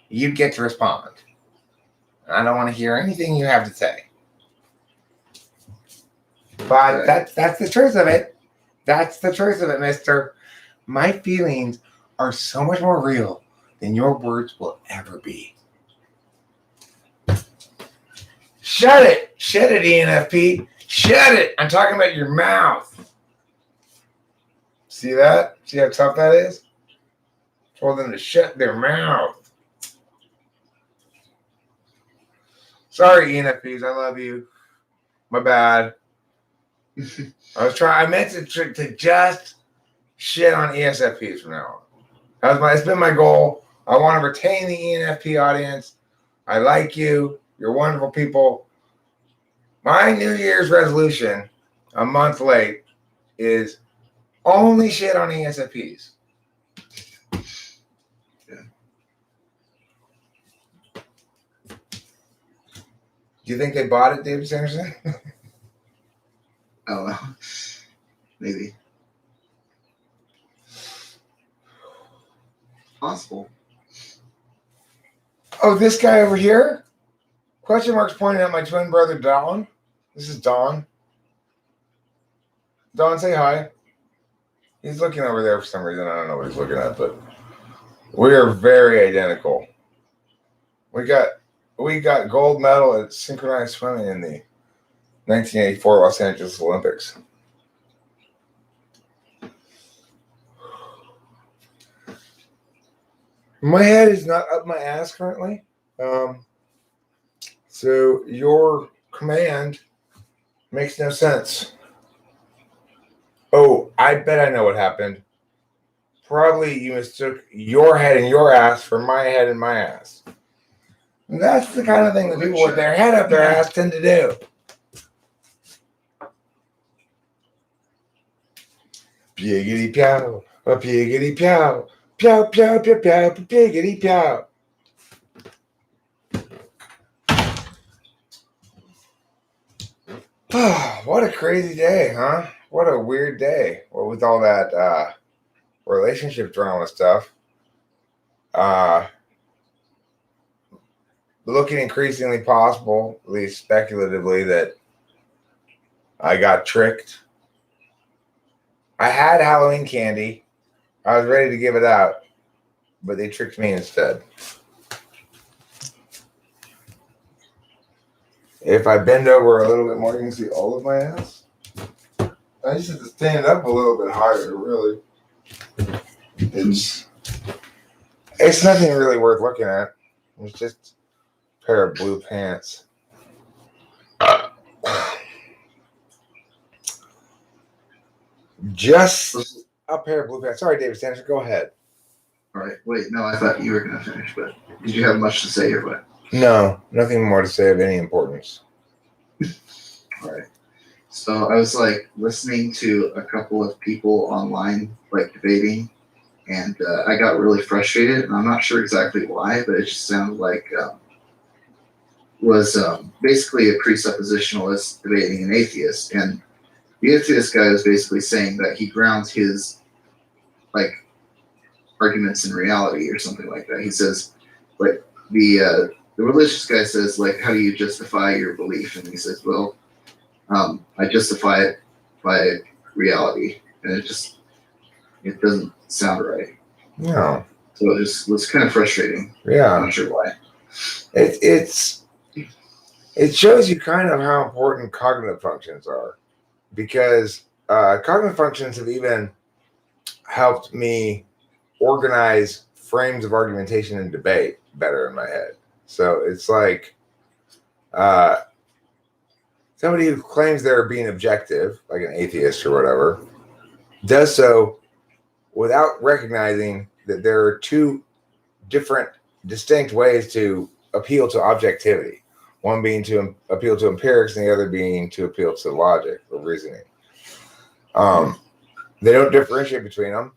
you'd get to respond. I don't want to hear anything you have to say. But that's the truth of it. That's the truth of it, mister. My feelings are so much more real than your words will ever be. Shut it. Shut it, ENFP. Shut it. I'm talking about your mouth. See that? See how tough that is? Told them to shut their mouth. Sorry, ENFPs. I love you. My bad. I meant to just shit on ESFPs from now on. It's been my goal. I want to retain the ENFP audience. I like you. You're wonderful people. My New Year's resolution, a month late, is only shit on ESFPs. Yeah. Do you think they bought it, David Sanderson? I don't know. Maybe. Possible. Oh, this guy over here? Question marks pointing at my twin brother, Don. This is Don. Don, say hi. He's looking over there for some reason. I don't know what he's looking at, but we are very identical. We got gold medal at synchronized swimming in the 1984 Los Angeles Olympics. My head is not up my ass currently. So your command makes no sense. Oh, I bet I know what happened. Probably you mistook your head and your ass for my head and my ass. And that's the kind of thing that people with their head up their ass tend to do. Piggity pow, a piggity pow, pow, pow, pow, pow, piggity pow. What a crazy day, huh? What a weird day. Well, with all that relationship drama stuff, looking increasingly possible, at least speculatively, that I got tricked. I had Halloween candy. I was ready to give it out, but they tricked me instead. If I bend over a little bit more, you can see all of my ass. I just have to stand up a little bit higher, really. It's nothing really worth looking at. It's just a pair of blue pants. Just a pair of blue pants. Sorry, David Sanderson, go ahead. All right. Wait, no, I thought you were going to finish, but did you have much to say or what? No, nothing more to say of any importance. All right. So I was listening to a couple of people online debating, and I got really frustrated, and I'm not sure exactly why, but it just sounded like was basically a presuppositionalist debating an atheist, and the atheist guy was basically saying that he grounds his arguments in reality or something like that. He says the religious guy says how do you justify your belief, and he says, well, I justify it by reality, and it doesn't sound right. No. So it was kind of frustrating. Yeah. I'm not sure why. It shows you kind of how important cognitive functions are, because cognitive functions have even helped me organize frames of argumentation and debate better in my head. So it's like somebody who claims they're being objective, like an atheist or whatever, does so without recognizing that there are two different, distinct ways to appeal to objectivity. One being to appeal to empirics, and the other being to appeal to logic or reasoning. They don't differentiate between them.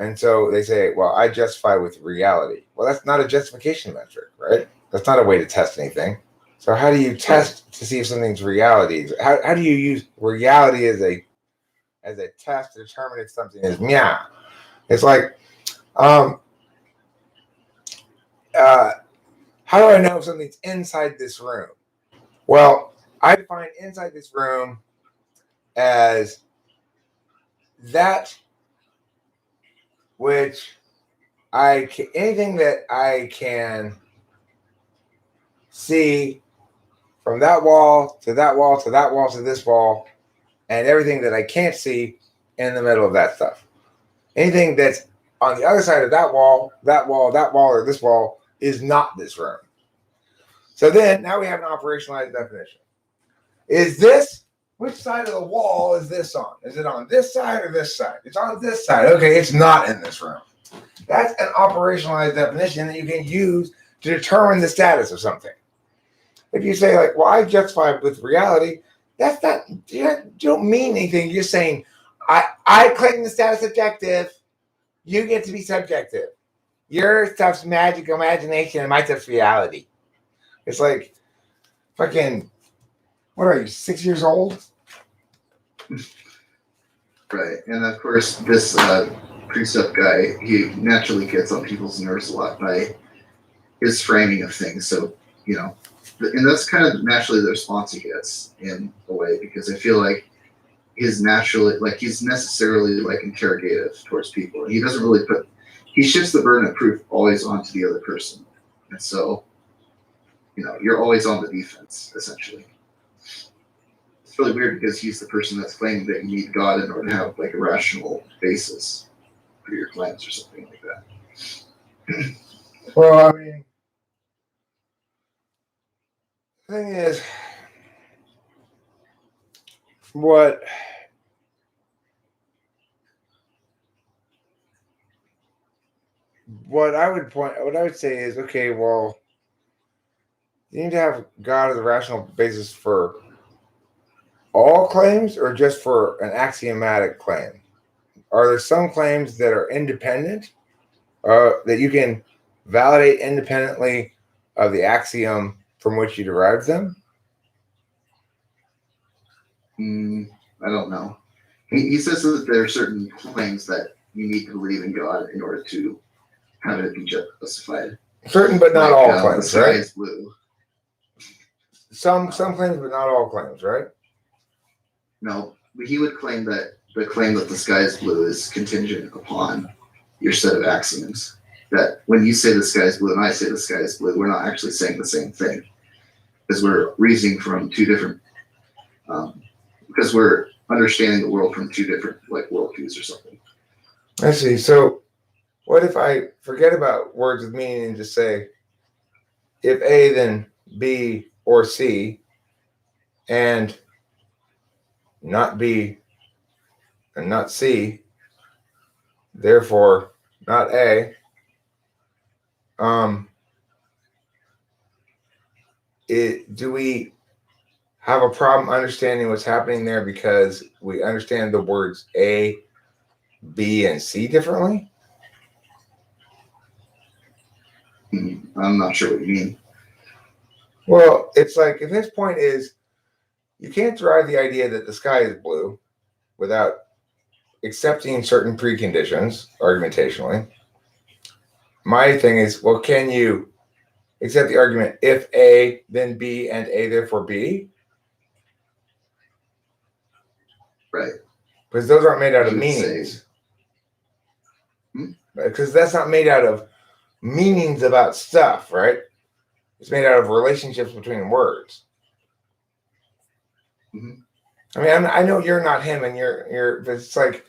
And so they say, well, I justify with reality. Well, that's not a justification metric, right? That's not a way to test anything. So how do you test to see if something's reality? How do you use reality as a test to determine if something is meow? It's like, how do I know if something's inside this room? Well, I define inside this room as that which anything that I can see from that wall to that wall to that wall to this wall, and everything that I can't see in the middle of that stuff. Anything that's on the other side of that wall, or this wall is not this room. So then now we have an operationalized definition. Which side of the wall is this on? Is it on this side or this side? It's on this side. Okay, it's not in this room. That's an operationalized definition that you can use to determine the status of something. If you say, like, well, I justify with reality, that's not, you don't mean anything. You're saying, I claim the status objective. You get to be subjective. Your stuff's magic imagination and my stuff's reality. It's like fucking, what are you, 6 years old? Right. And of course, this precept guy, he naturally gets on people's nerves a lot by his framing of things. So, you know, and that's kind of naturally the response he gets in a way, because I feel like he's necessarily like interrogative towards people. He doesn't really he shifts the burden of proof always onto the other person. And so, you know, you're always on the defense, essentially. It's really weird because he's the person that's claiming that you need God in order to have like a rational basis for your claims or something like that. Well, I mean, the thing is, what I would say is, okay, well, you need to have God as a rational basis for all claims or just for an axiomatic claim? Are there some claims that are independent, that you can validate independently of the axiom from which you derived them? I don't know. He says that there are certain claims that you need to believe in God in order to have it be justified. Certain, but not all claims, the sky right? is blue. Some claims, but not all claims, right? No, he would claim that the claim that the sky is blue is contingent upon your set of axioms. That when you say the sky is blue and I say the sky is blue, we're not actually saying the same thing, because we're reasoning from two different, because we're understanding the world from two different like worldviews or something. I see. So what if I forget about words with meaning and just say, if A, then B or C, and not B and not C, therefore not A. Do we have a problem understanding what's happening there because we understand the words A, B, and C differently? I'm not sure what you mean. Well, it's like, if his point is you can't derive the idea that the sky is blue without accepting certain preconditions argumentationally. My thing is, well, can you accept the argument if A, then B, and A, therefore B? Right. Because those aren't made out of meanings. Because that's not made out of meanings about stuff, right? It's made out of relationships between words. Mm-hmm. I mean, I know you're not him, and you're. But it's like,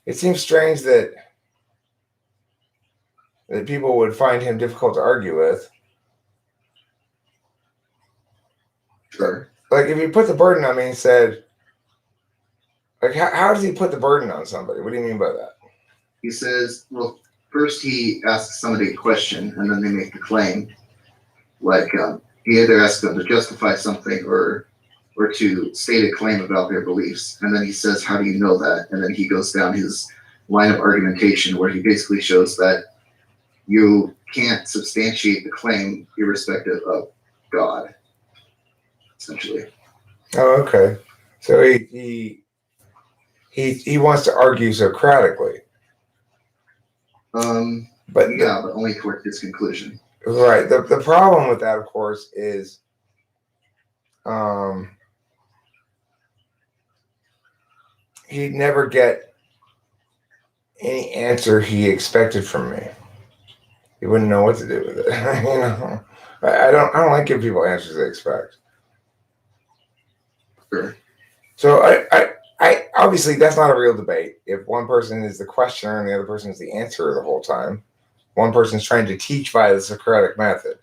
it seems strange that people would find him difficult to argue with. Sure. Like, if you put the burden on me and said, like, how does he put the burden on somebody? What do you mean by that? He says, well, first he asks somebody a question, and then they make the claim. Like, he either asks them to justify something or to state a claim about their beliefs. And then he says, how do you know that? And then he goes down his line of argumentation where he basically shows that you can't substantiate the claim irrespective of God, essentially. Oh, okay. So he wants to argue Socratically. But only toward his conclusion. Right. The problem with that, of course, is he'd never get any answer he expected from me. He wouldn't know what to do with it. I don't like giving people answers they expect. Sure. So I obviously that's not a real debate. If one person is the questioner and the other person is the answerer the whole time, one person's trying to teach via the Socratic method.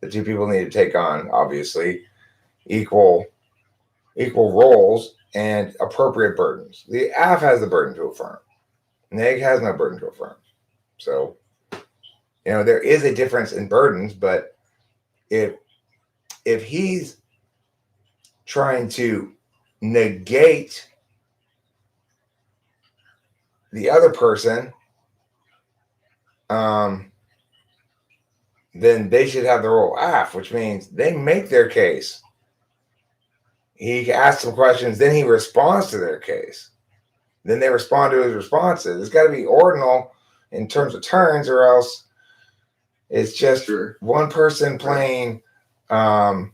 The two people need to take on, obviously, equal roles and appropriate burdens. The AF has the burden to affirm. Neg has no burden to affirm. So, there is a difference in burdens, but if he's trying to negate the other person, then they should have the role AF, which means they make their case. He asks some questions, then he responds to their case. Then they respond to his responses. It's got to be ordinal in terms of turns, or else it's just one person playing. I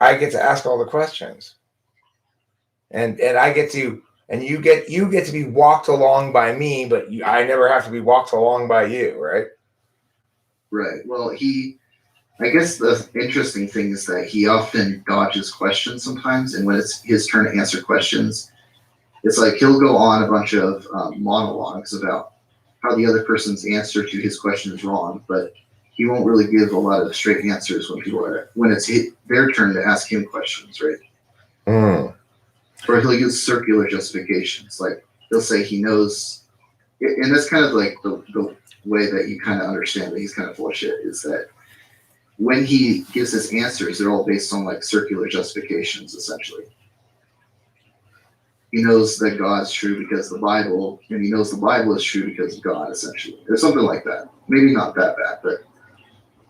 get to ask all the questions, and I get to, and you get to be walked along by me, but I never have to be walked along by you, right? Right. Well, I guess the interesting thing is that he often dodges questions sometimes, and when it's his turn to answer questions, it's like he'll go on a bunch of monologues about how the other person's answer to his question is wrong, but he won't really give a lot of straight answers when it's their turn to ask him questions, right? Or he'll use circular justifications, like he'll say he knows, and that's kind of like the way that you kind of understand that he's kind of full of shit, is that when he gives his answers, they're all based on like circular justifications, essentially. He knows that God's true because of the Bible, and he knows the Bible is true because of God, essentially. Or something like that. Maybe not that bad, but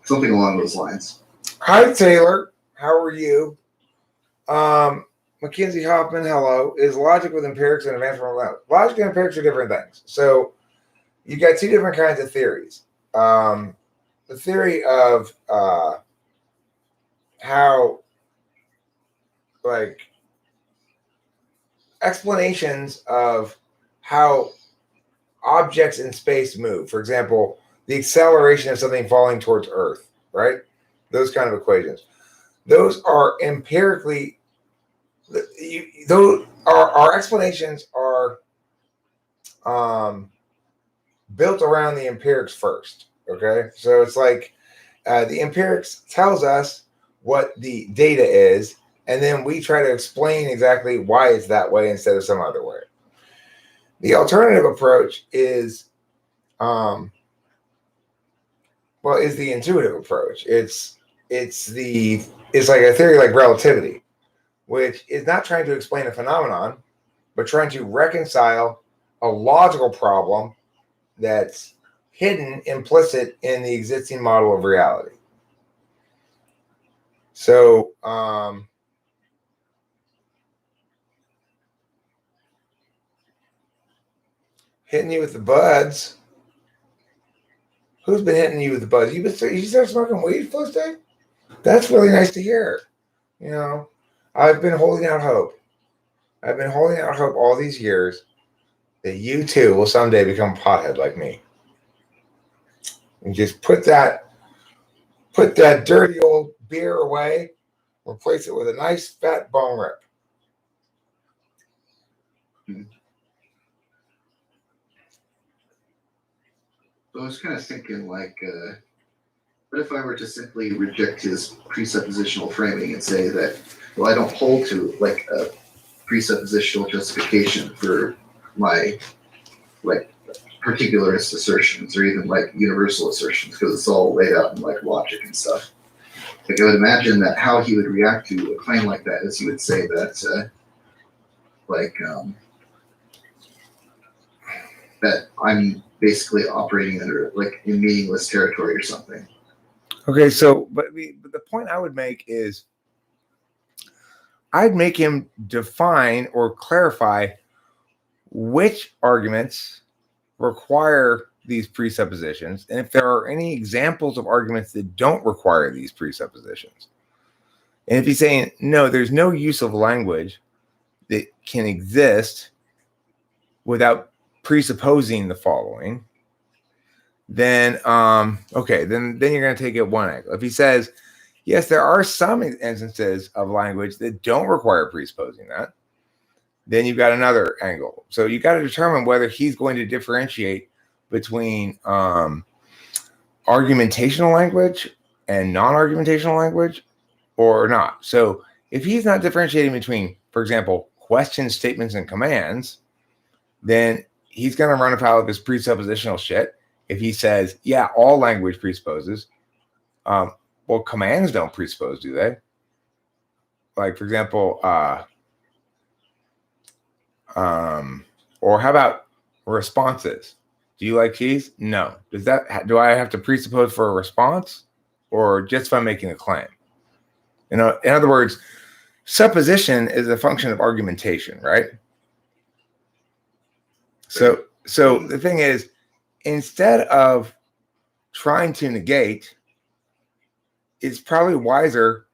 something along those lines. Hi, Taylor. How are you? Mackenzie Hoffman, hello. Is logic with empirics and advanced moral? Logic and empirics are different things. So you got two different kinds of theories. The theory of how, like, explanations of how objects in space move. For example, the acceleration of something falling towards Earth, right? Those kind of equations. Those are empirically, our explanations are built around the empirics first, okay? So it's like the empirics tells us what the data is, and then we try to explain exactly why it's that way instead of some other way. The alternative approach is the intuitive approach. It's like a theory like relativity, which is not trying to explain a phenomenon, but trying to reconcile a logical problem that's hidden, implicit in the existing model of reality. So, hitting you with the buds. Who's been hitting you with the buds? You started smoking weed, Felicity? That's really nice to hear. I've been holding out hope. I've been holding out hope all these years that you too will someday become a pothead like me. And just put that dirty old beer away, replace it with a nice fat bone rip. So I was kind of thinking, like, what if I were to simply reject his presuppositional framing and say that, well, I don't hold to like a presuppositional justification for my like particularist assertions or even like universal assertions, because it's all laid out in like logic and stuff. Like I would imagine that how he would react to a claim like that is he would say that that I'm basically operating under, like, in meaningless territory or something. Okay, so but the point I would make is I'd make him define or clarify which arguments require these presuppositions, and if there are any examples of arguments that don't require these presuppositions. And if he's saying, no, there's no use of language that can exist without presupposing the following, then okay, then you're going to take it one angle. If he says, yes, there are some instances of language that don't require presupposing that, then you've got another angle. So you got to determine whether he's going to differentiate between argumentational language and non-argumentational language or not. So if he's not differentiating between, for example, questions, statements, and commands, then he's going to run afoul of his presuppositional shit. If he says, yeah, all language presupposes, well, commands don't presuppose, do they? Like, for example, or how about responses? Do you like cheese? No. Do I have to presuppose for a response, or just if I'm making a claim? You know, in other words, supposition is a function of argumentation, right? So the thing is, instead of trying to negate, it's probably wiser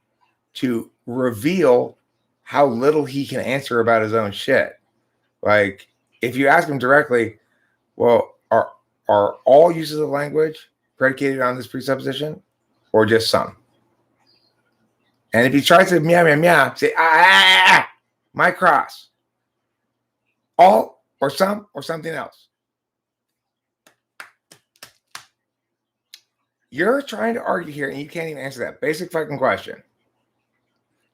to reveal how little he can answer about his own shit. Like, if you ask him directly, well, are all uses of language predicated on this presupposition, or just some? And if he tries to meow, say, my cross. All or some or something else. You're trying to argue here and you can't even answer that basic fucking question.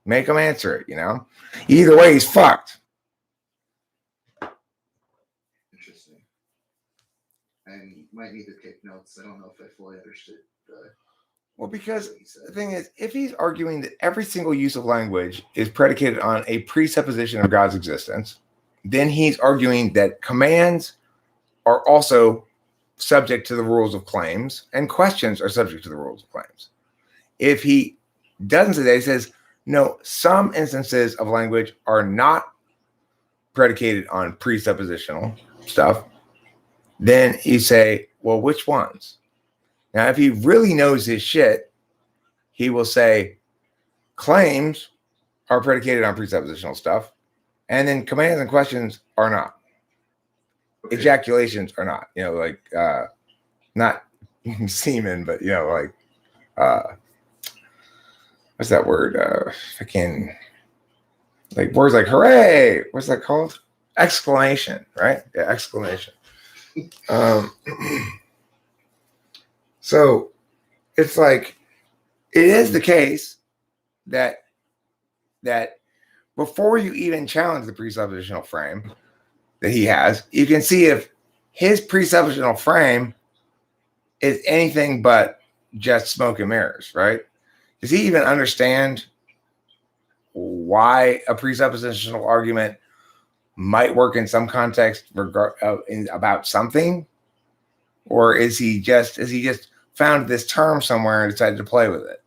Make him answer it, you know? Either way, he's fucked. Interesting. And you might need to take notes. I don't know if I fully understood. Well, because the thing is, if he's arguing that every single use of language is predicated on a presupposition of God's existence, then he's arguing that commands are also subject to the rules of claims and questions are subject to the rules of claims. If he doesn't say that, he says, no, some instances of language are not predicated on presuppositional stuff, then you say, well, which ones? Now, if he really knows his shit, he will say claims are predicated on presuppositional stuff, and then commands and questions are not. Okay. Ejaculations are not, you know, like not semen, but, you know, like what's that word? Like words like hooray. What's that called? Exclamation, right? Yeah, exclamation. So it's like, it is the case that before you even challenge the presuppositional frame that he has, you can see if his presuppositional frame is anything but just smoke and mirrors, right? Does he even understand why a presuppositional argument might work in some context about something? Or has he just found this term somewhere and decided to play with it?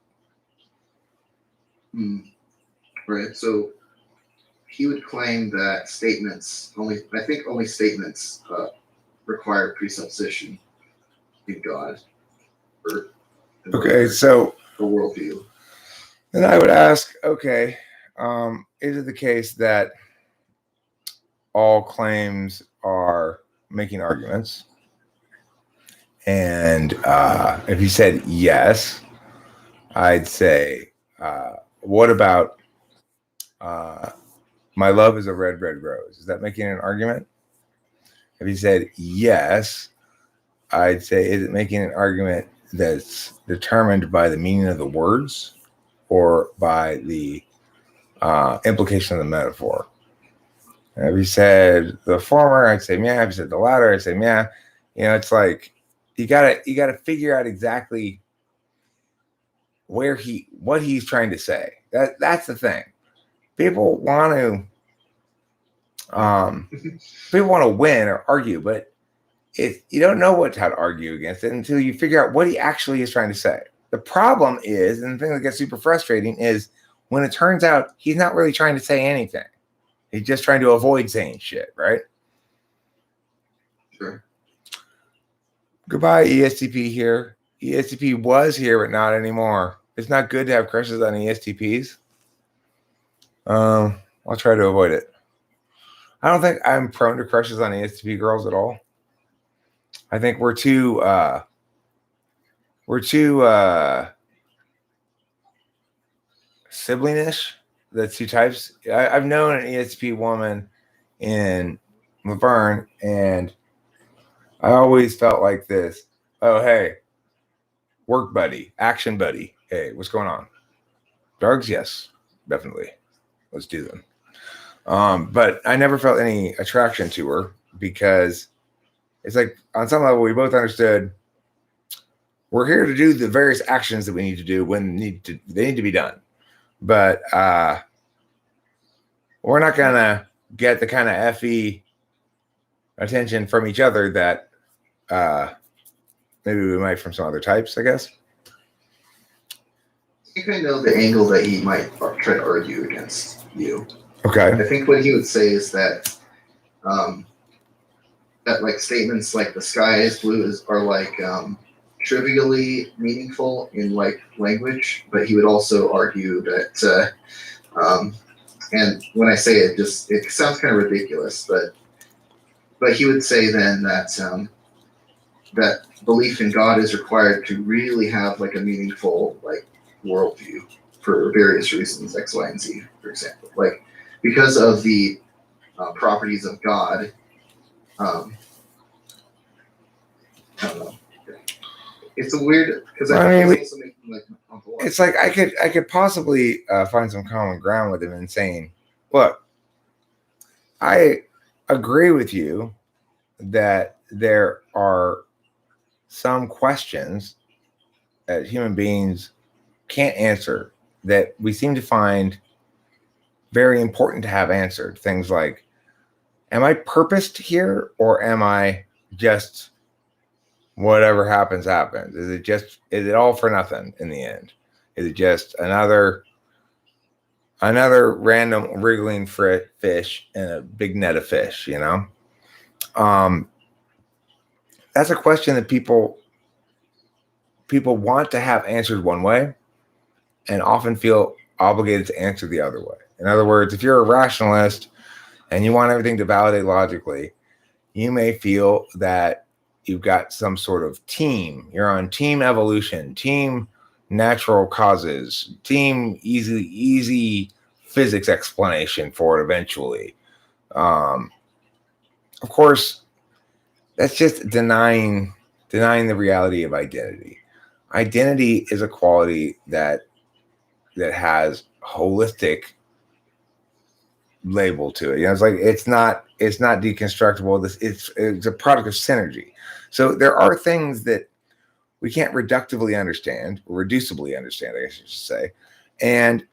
Right. So he would claim that only statements require presupposition in God. Okay, so the worldview. Then I would ask, okay, is it the case that all claims are making arguments? And if you said yes, I'd say, what about my love is a red, red rose? Is that making an argument? If you said yes, I'd say, is it making an argument that's determined by the meaning of the words or by the implication of the metaphor? And if you said the former, I'd say yeah. If you said the latter, I'd say yeah. You know, it's like you gotta figure out exactly what he's trying to say. That's the thing. People want to win or argue, but you don't know how to argue against it until you figure out what he actually is trying to say. The problem is, and the thing that gets super frustrating is when it turns out he's not really trying to say anything. He's just trying to avoid saying shit, right? Sure. Goodbye, ESTP here. ESTP was here, but not anymore. It's not good to have crushes on ESTPs. I'll try to avoid it. I don't think I'm prone to crushes on ESTP girls at all. I think we're too siblingish. The two types. I've known an ESTP woman in Laverne, and I always felt like this. Oh, hey, work buddy, action buddy. Hey, what's going on? Drugs? Yes, definitely. Let's do them. But I never felt any attraction to her because it's like on some level we both understood we're here to do the various actions that we need to do when they need to be done. But we're not gonna get the kind of FE attention from each other that maybe we might from some other types, I guess. I think I know the angle that he might try to argue against you. Okay. I think what he would say is that that like statements like the sky is blue are like trivially meaningful in like language, but he would also argue that and when I say it, just it sounds kind of ridiculous, but he would say then that that belief in God is required to really have like a meaningful like worldview for various reasons, X, Y, and Z, for example. Like because of the properties of God, I don't know. It's a weird because I mean, also making like it's like I could possibly find some common ground with him in saying, look, I agree with you that there are some questions that human beings can't answer that we seem to find very important to have answered. Things like, am I purposed here or am I just whatever happens, happens? Is it all for nothing in the end? Is it just another random wriggling fish in a big net of fish, you know? That's a question that people want to have answered one way and often feel obligated to answer the other way. In other words, if you're a rationalist and you want everything to validate logically, you may feel that you've got some sort of team. You're on team evolution, team natural causes, team easy physics explanation for it eventually. Of course, that's just denying the reality of identity. Identity is a quality that has holistic label to it. You know, it's like it's not deconstructible. It's a product of synergy. So there are things that we can't reductively understand, or reducibly understand, I guess you should say. And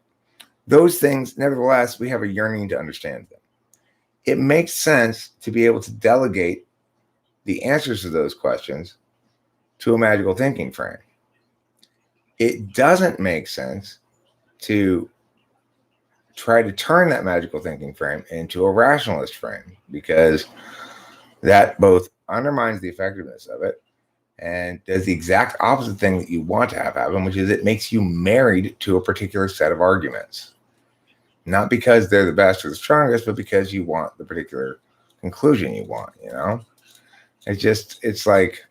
those things, nevertheless, we have a yearning to understand them. It makes sense to be able to delegate the answers to those questions to a magical thinking frame. It doesn't make sense to try to turn that magical thinking frame into a rationalist frame, because that both undermines the effectiveness of it and does the exact opposite thing that you want to have happen, which is it makes you married to a particular set of arguments. Not because they're the best or the strongest, but because you want the particular conclusion you want, you know? It's like,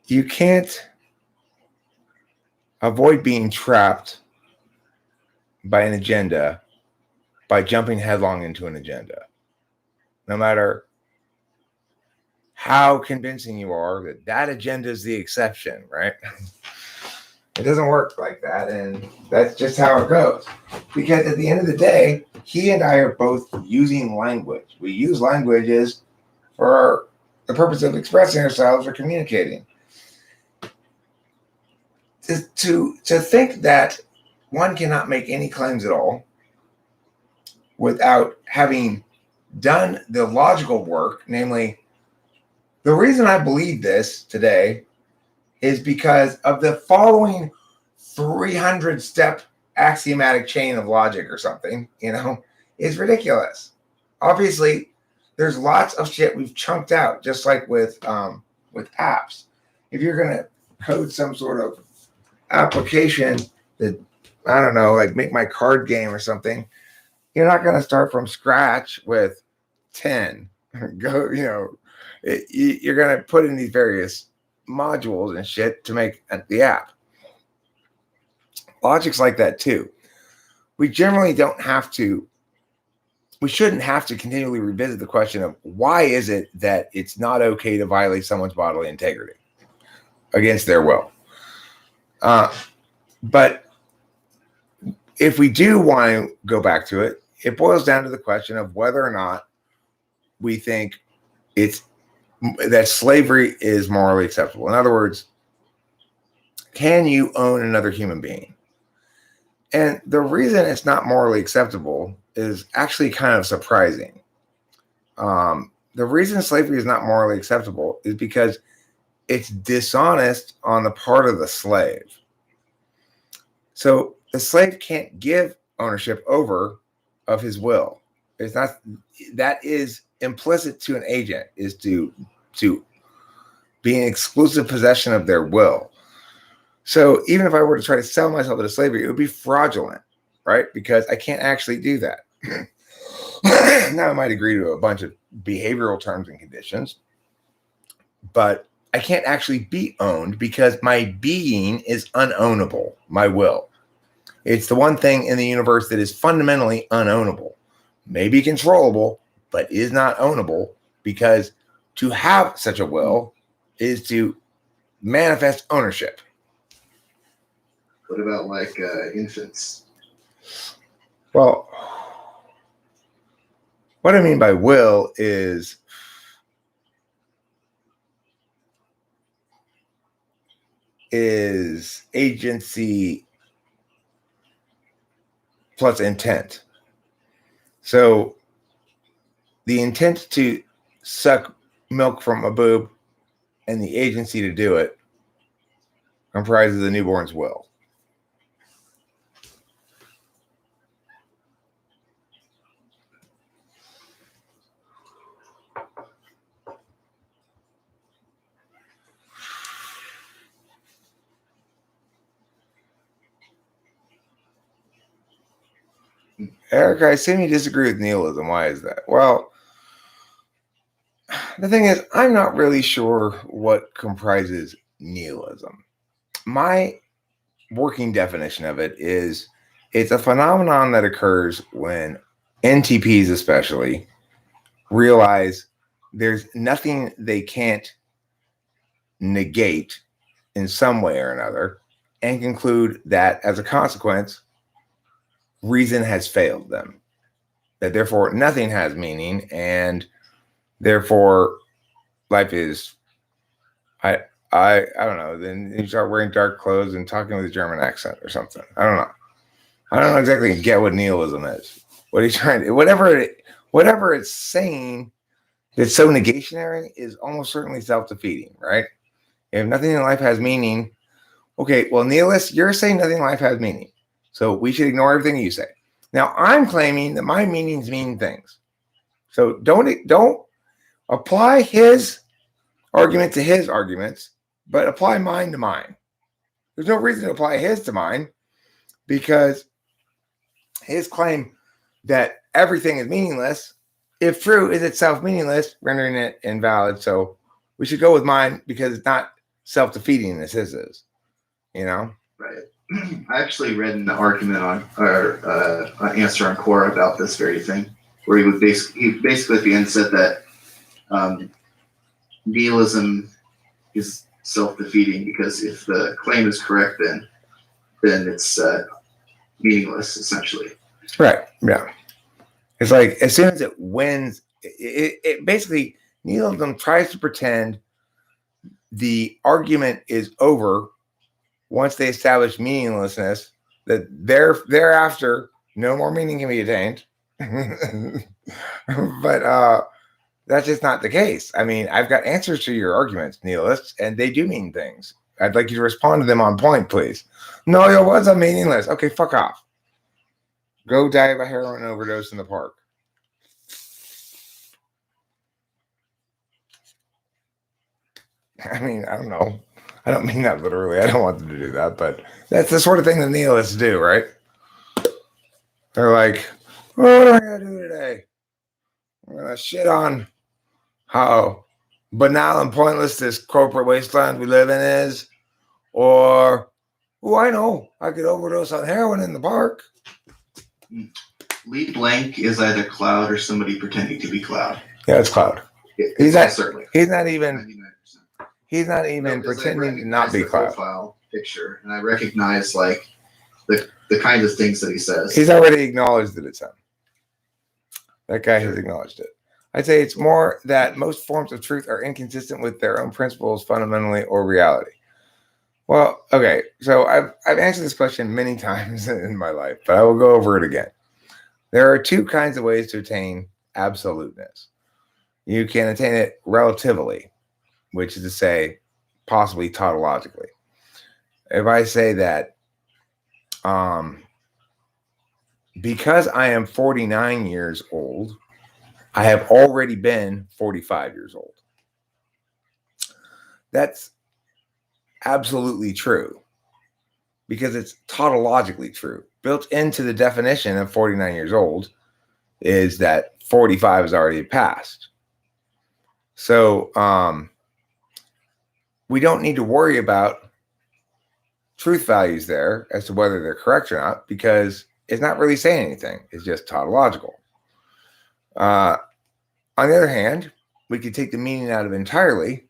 you can't avoid being trapped by an agenda by jumping headlong into an agenda. No matter how convincing you are that agenda is the exception, right? It doesn't work like that, and that's just how it goes. Because at the end of the day, he and I are both using language. We use languages for the purpose of expressing ourselves or communicating. To think that one cannot make any claims at all without having done the logical work, namely, the reason I believe this today is because of the following 300 step axiomatic chain of logic or something, is ridiculous. Obviously, there's lots of shit we've chunked out, just like with apps. If you're gonna code some sort of application that, I don't know, like make my card game or something, you're not gonna start from scratch with 10. You're gonna put in these various modules and shit to make the app. Logic's like that too. We generally we shouldn't have to continually revisit the question of why is it that it's not okay to violate someone's bodily integrity against their will. But if we do want to go back to it, it boils down to the question of whether or not we think that slavery is morally acceptable. In other words, can you own another human being? And the reason it's not morally acceptable is actually kind of surprising. The reason slavery is not morally acceptable is because it's dishonest on the part of the slave. So the slave can't give ownership over of his will. It's not, that is implicit to an agent, is to be in exclusive possession of their will. So even if I were to try to sell myself into slavery, it would be fraudulent, right? Because I can't actually do that. Now I might agree to a bunch of behavioral terms and conditions, but I can't actually be owned because my being is unownable, my will. It's the one thing in the universe that is fundamentally unownable, maybe controllable, but is not ownable, because to have such a will is to manifest ownership. What about like infants? Well, what I mean by will is agency plus intent. So the intent to suck milk from a boob and the agency to do it comprises the newborn's will. Eric, I assume you disagree with nihilism. Why is that? Well, the thing is, I'm not really sure what comprises nihilism. My working definition of it is it's a phenomenon that occurs when NTPs especially realize there's nothing they can't negate in some way or another, and conclude that as a consequence, reason has failed them, that therefore nothing has meaning, and therefore life is, I don't know, then you start wearing dark clothes and talking with a German accent or something. I don't know exactly get what nihilism is. What are you trying to, whatever it's saying that's so negationary is almost certainly self-defeating, right? If nothing in life has meaning, okay, well, nihilist, you're saying nothing in life has meaning, so we should ignore everything you say. Now, I'm claiming that my meanings mean things. So don't apply his argument to his arguments, but apply mine to mine. There's no reason to apply his to mine, because his claim that everything is meaningless, if true, is itself meaningless, rendering it invalid. So we should go with mine because it's not self-defeating as his is, Right. I actually read an argument on, or an answer on Quora about this very thing, where he basically at the end said that nihilism is self-defeating because if the claim is correct, then it's meaningless, essentially. Right. Yeah. It's like as soon as it wins, it basically, nihilism tries to pretend the argument is over once they establish meaninglessness, that thereafter no more meaning can be attained, But that's just not the case. I mean, I've got answers to your arguments, nihilists, and they do mean things. I'd like you to respond to them on point, please. No, it wasn't meaningless. Okay, fuck off. Go die of a heroin overdose in the park. I mean, I don't know. I don't mean that literally. I don't want them to do that, but that's the sort of thing the nihilists do, right? They're like, what am I going to do today? I'm going to shit on how banal and pointless this corporate wasteland we live in is. Or, oh, I know, I could overdose on heroin in the park. Lee Blank is either Cloud or somebody pretending to be Cloud. Yeah, it's Cloud. He's not certainly. He's not even 99%. He's not even pretending to not be Cloud. Profile picture, and I recognize like the kind of things that he says. He's already acknowledged that it's him. That guy has acknowledged it. I'd say it's more that most forms of truth are inconsistent with their own principles, fundamentally, or reality. Well, okay, so I've answered this question many times in my life, but I will go over it again. There are two kinds of ways to attain absoluteness. You can attain it relatively, which is to say, possibly tautologically. If I say that because I am 49 years old, I have already been 45 years old. That's absolutely true because it's tautologically true. Built into the definition of 49 years old is that 45 is already passed. So we don't need to worry about truth values there as to whether they're correct or not because it's not really saying anything. It's just tautological. On the other hand, we could take the meaning out of entirely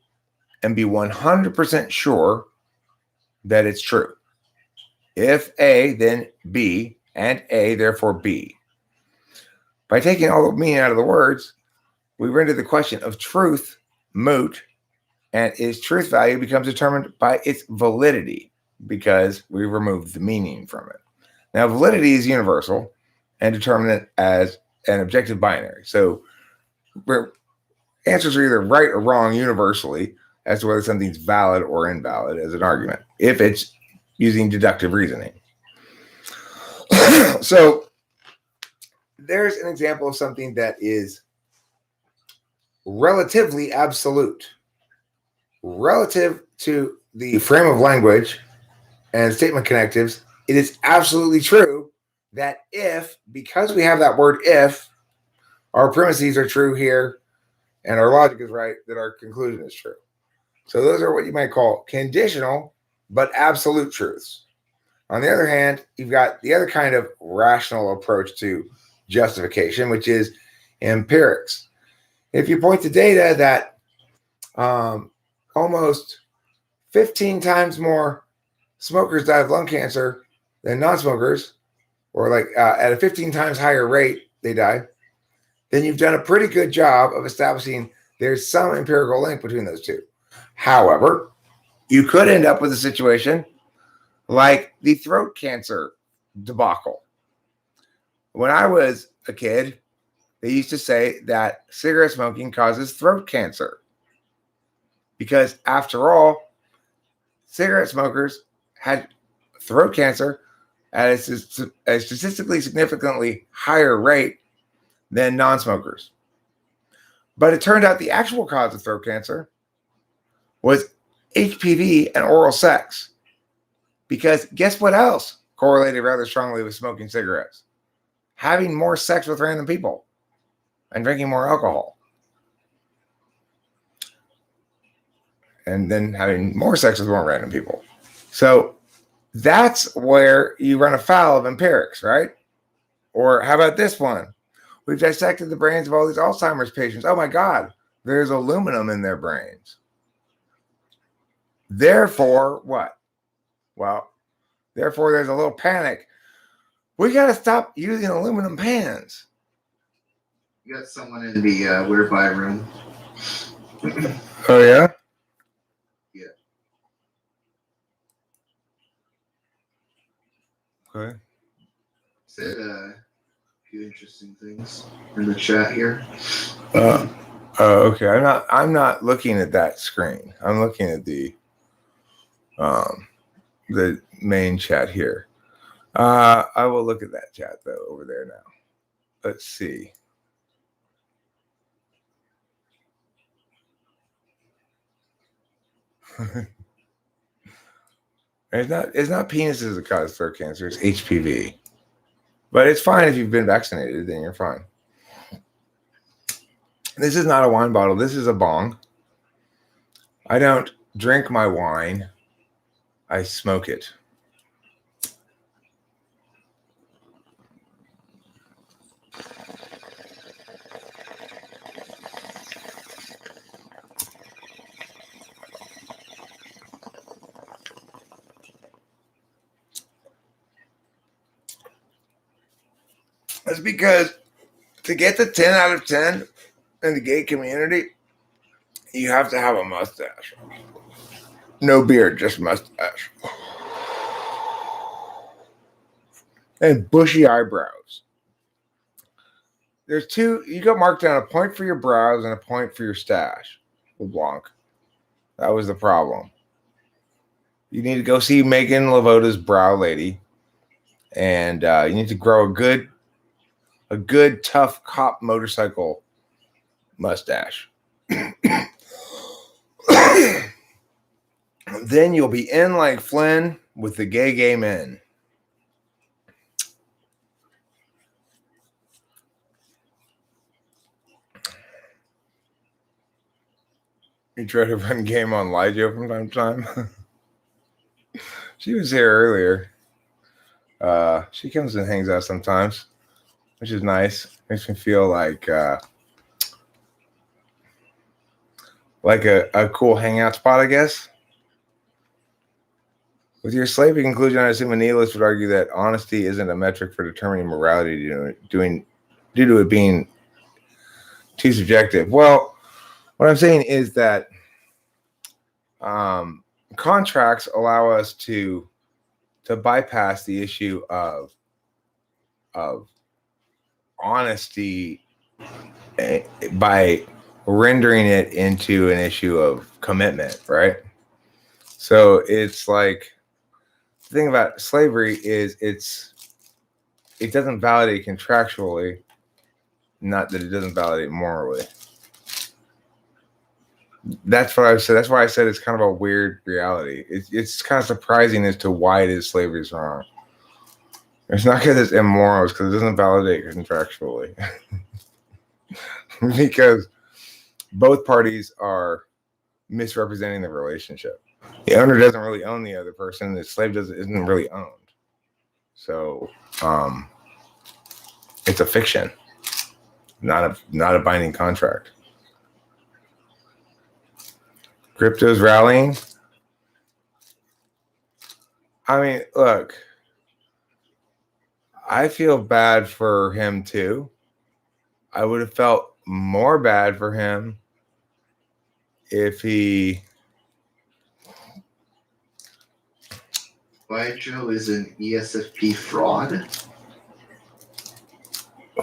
and be 100% sure that it's true. If A, then B, and A, therefore B. By taking all the meaning out of the words, we render the question of truth moot, and its truth value becomes determined by its validity because we removed the meaning from it. Now, validity is universal and determinate as an objective binary. So answers are either right or wrong universally as to whether something's valid or invalid as an argument, if it's using deductive reasoning. So there's an example of something that is relatively absolute. Relative to the frame of language and statement connectives, it is absolutely true that if, because we have that word if, our premises are true here and our logic is right, that our conclusion is true. So those are what you might call conditional but absolute truths. On the other hand, you've got the other kind of rational approach to justification, which is empirics. If you point to data that almost 15 times more smokers die of lung cancer than non-smokers, or like at a 15 times higher rate they die, then you've done a pretty good job of establishing there's some empirical link between those two. However, you could end up with a situation like the throat cancer debacle. When I was a kid, they used to say that cigarette smoking causes throat cancer. Because after all, cigarette smokers had throat cancer at a statistically significantly higher rate than non-smokers. But it turned out the actual cause of throat cancer was HPV and oral sex. Because guess what else correlated rather strongly with smoking cigarettes? Having more sex with random people and drinking more alcohol. And then having more sex with more random people. So that's where you run afoul of empirics, right? Or how about this one? We've dissected the brains of all these Alzheimer's patients. Oh my God, there's aluminum in their brains. Therefore, what? Well, therefore there's a little panic. We got to stop using aluminum pans. You got someone in the whereby room. Oh, yeah? Yeah. Okay. Said few interesting things in the chat here. Okay. I'm not looking at that screen. I'm looking at the main chat here. I will look at that chat though over there now. Let's see. It's not penises that cause throat cancer. It's HPV. But it's fine if you've been vaccinated, then you're fine. This is not a wine bottle. This is a bong. I don't drink my wine. I smoke it. That's because to get to 10 out of 10 in the gay community, you have to have a mustache. No beard, just mustache. And bushy eyebrows. There's two, you got marked down a point for your brows and a point for your stash. LeBlanc. That was the problem. You need to go see Megan Lavota's brow lady. And you need to grow a good tough cop motorcycle mustache. Then you'll be in like Flynn with the gay men. You try to run game on Lijo from time to time. She was here earlier. She comes and hangs out sometimes, which is nice. Makes me feel like a cool hangout spot, I guess. With your slavery conclusion, I assume a nihilist would argue that honesty isn't a metric for determining morality due to it being too subjective. Well, what I'm saying is that contracts allow us to bypass the issue of honesty by rendering it into an issue of commitment, right? So it's like the thing about slavery is it doesn't validate contractually, not that it doesn't validate morally. That's what I said. That's why I said it's kind of a weird reality. It's kind of surprising as to why it is slavery is wrong. It's not because it's immoral, it's because it doesn't validate contractually. Because both parties are misrepresenting the relationship. The owner doesn't really own the other person. The slave isn't really owned. So it's a fiction, not a binding contract. Crypto's rallying. I mean, look, I feel bad for him too. I would have felt more bad for him if he. Joe is an ESFP fraud.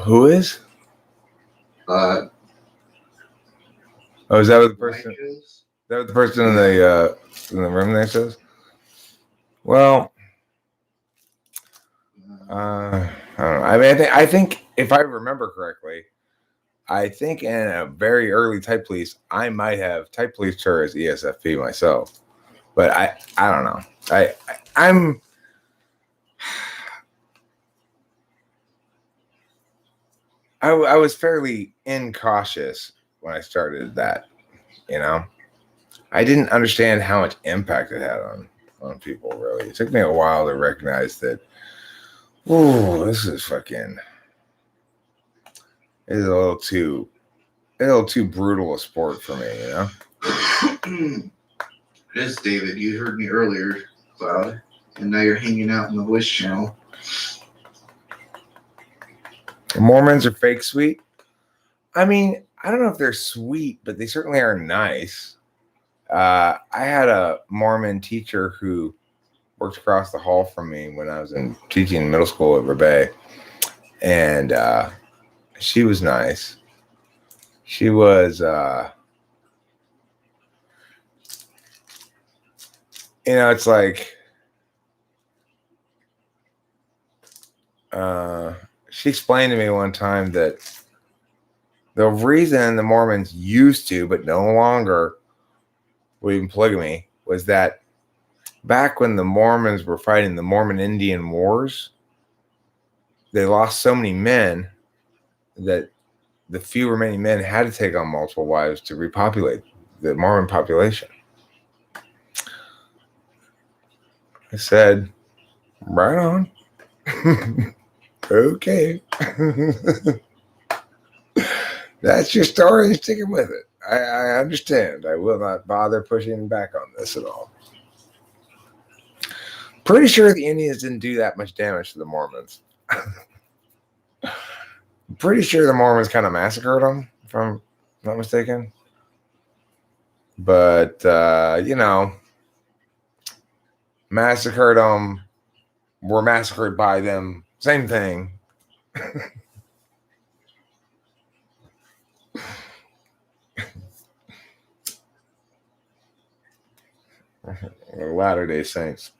Who is? Oh, is that what the person? Is that what the person in the room there says? Well, I don't know. I mean, I think if I remember correctly, I think in a very early type police, I might have type policed her as ESFP myself, but I don't know. I was fairly incautious when I started that, you know. I didn't understand how much impact it had on people, really. It took me a while to recognize that, oh, this is fucking, it's a little too brutal a sport for me, you know? It is, David. You heard me earlier, Cloud, and now you're hanging out in the voice channel. Mormons are fake sweet. I mean, I don't know if they're sweet, but they certainly are nice. I had a Mormon teacher who worked across the hall from me when I was teaching in middle school at Rebay. And she was nice. She was, it's like, she explained to me one time that the reason the Mormons used to, but no longer, believe in polygamy was that back when the Mormons were fighting the Mormon Indian Wars, they lost so many men that the few remaining men had to take on multiple wives to repopulate the Mormon population. I said, right on. Okay. That's your story. Sticking with it. I understand. I will not bother pushing back on this at all. Pretty sure the Indians didn't do that much damage to the Mormons. Pretty sure the Mormons kind of massacred them, if I'm not mistaken. But, massacred them, were massacred by them. Same thing. Latter-day Saints.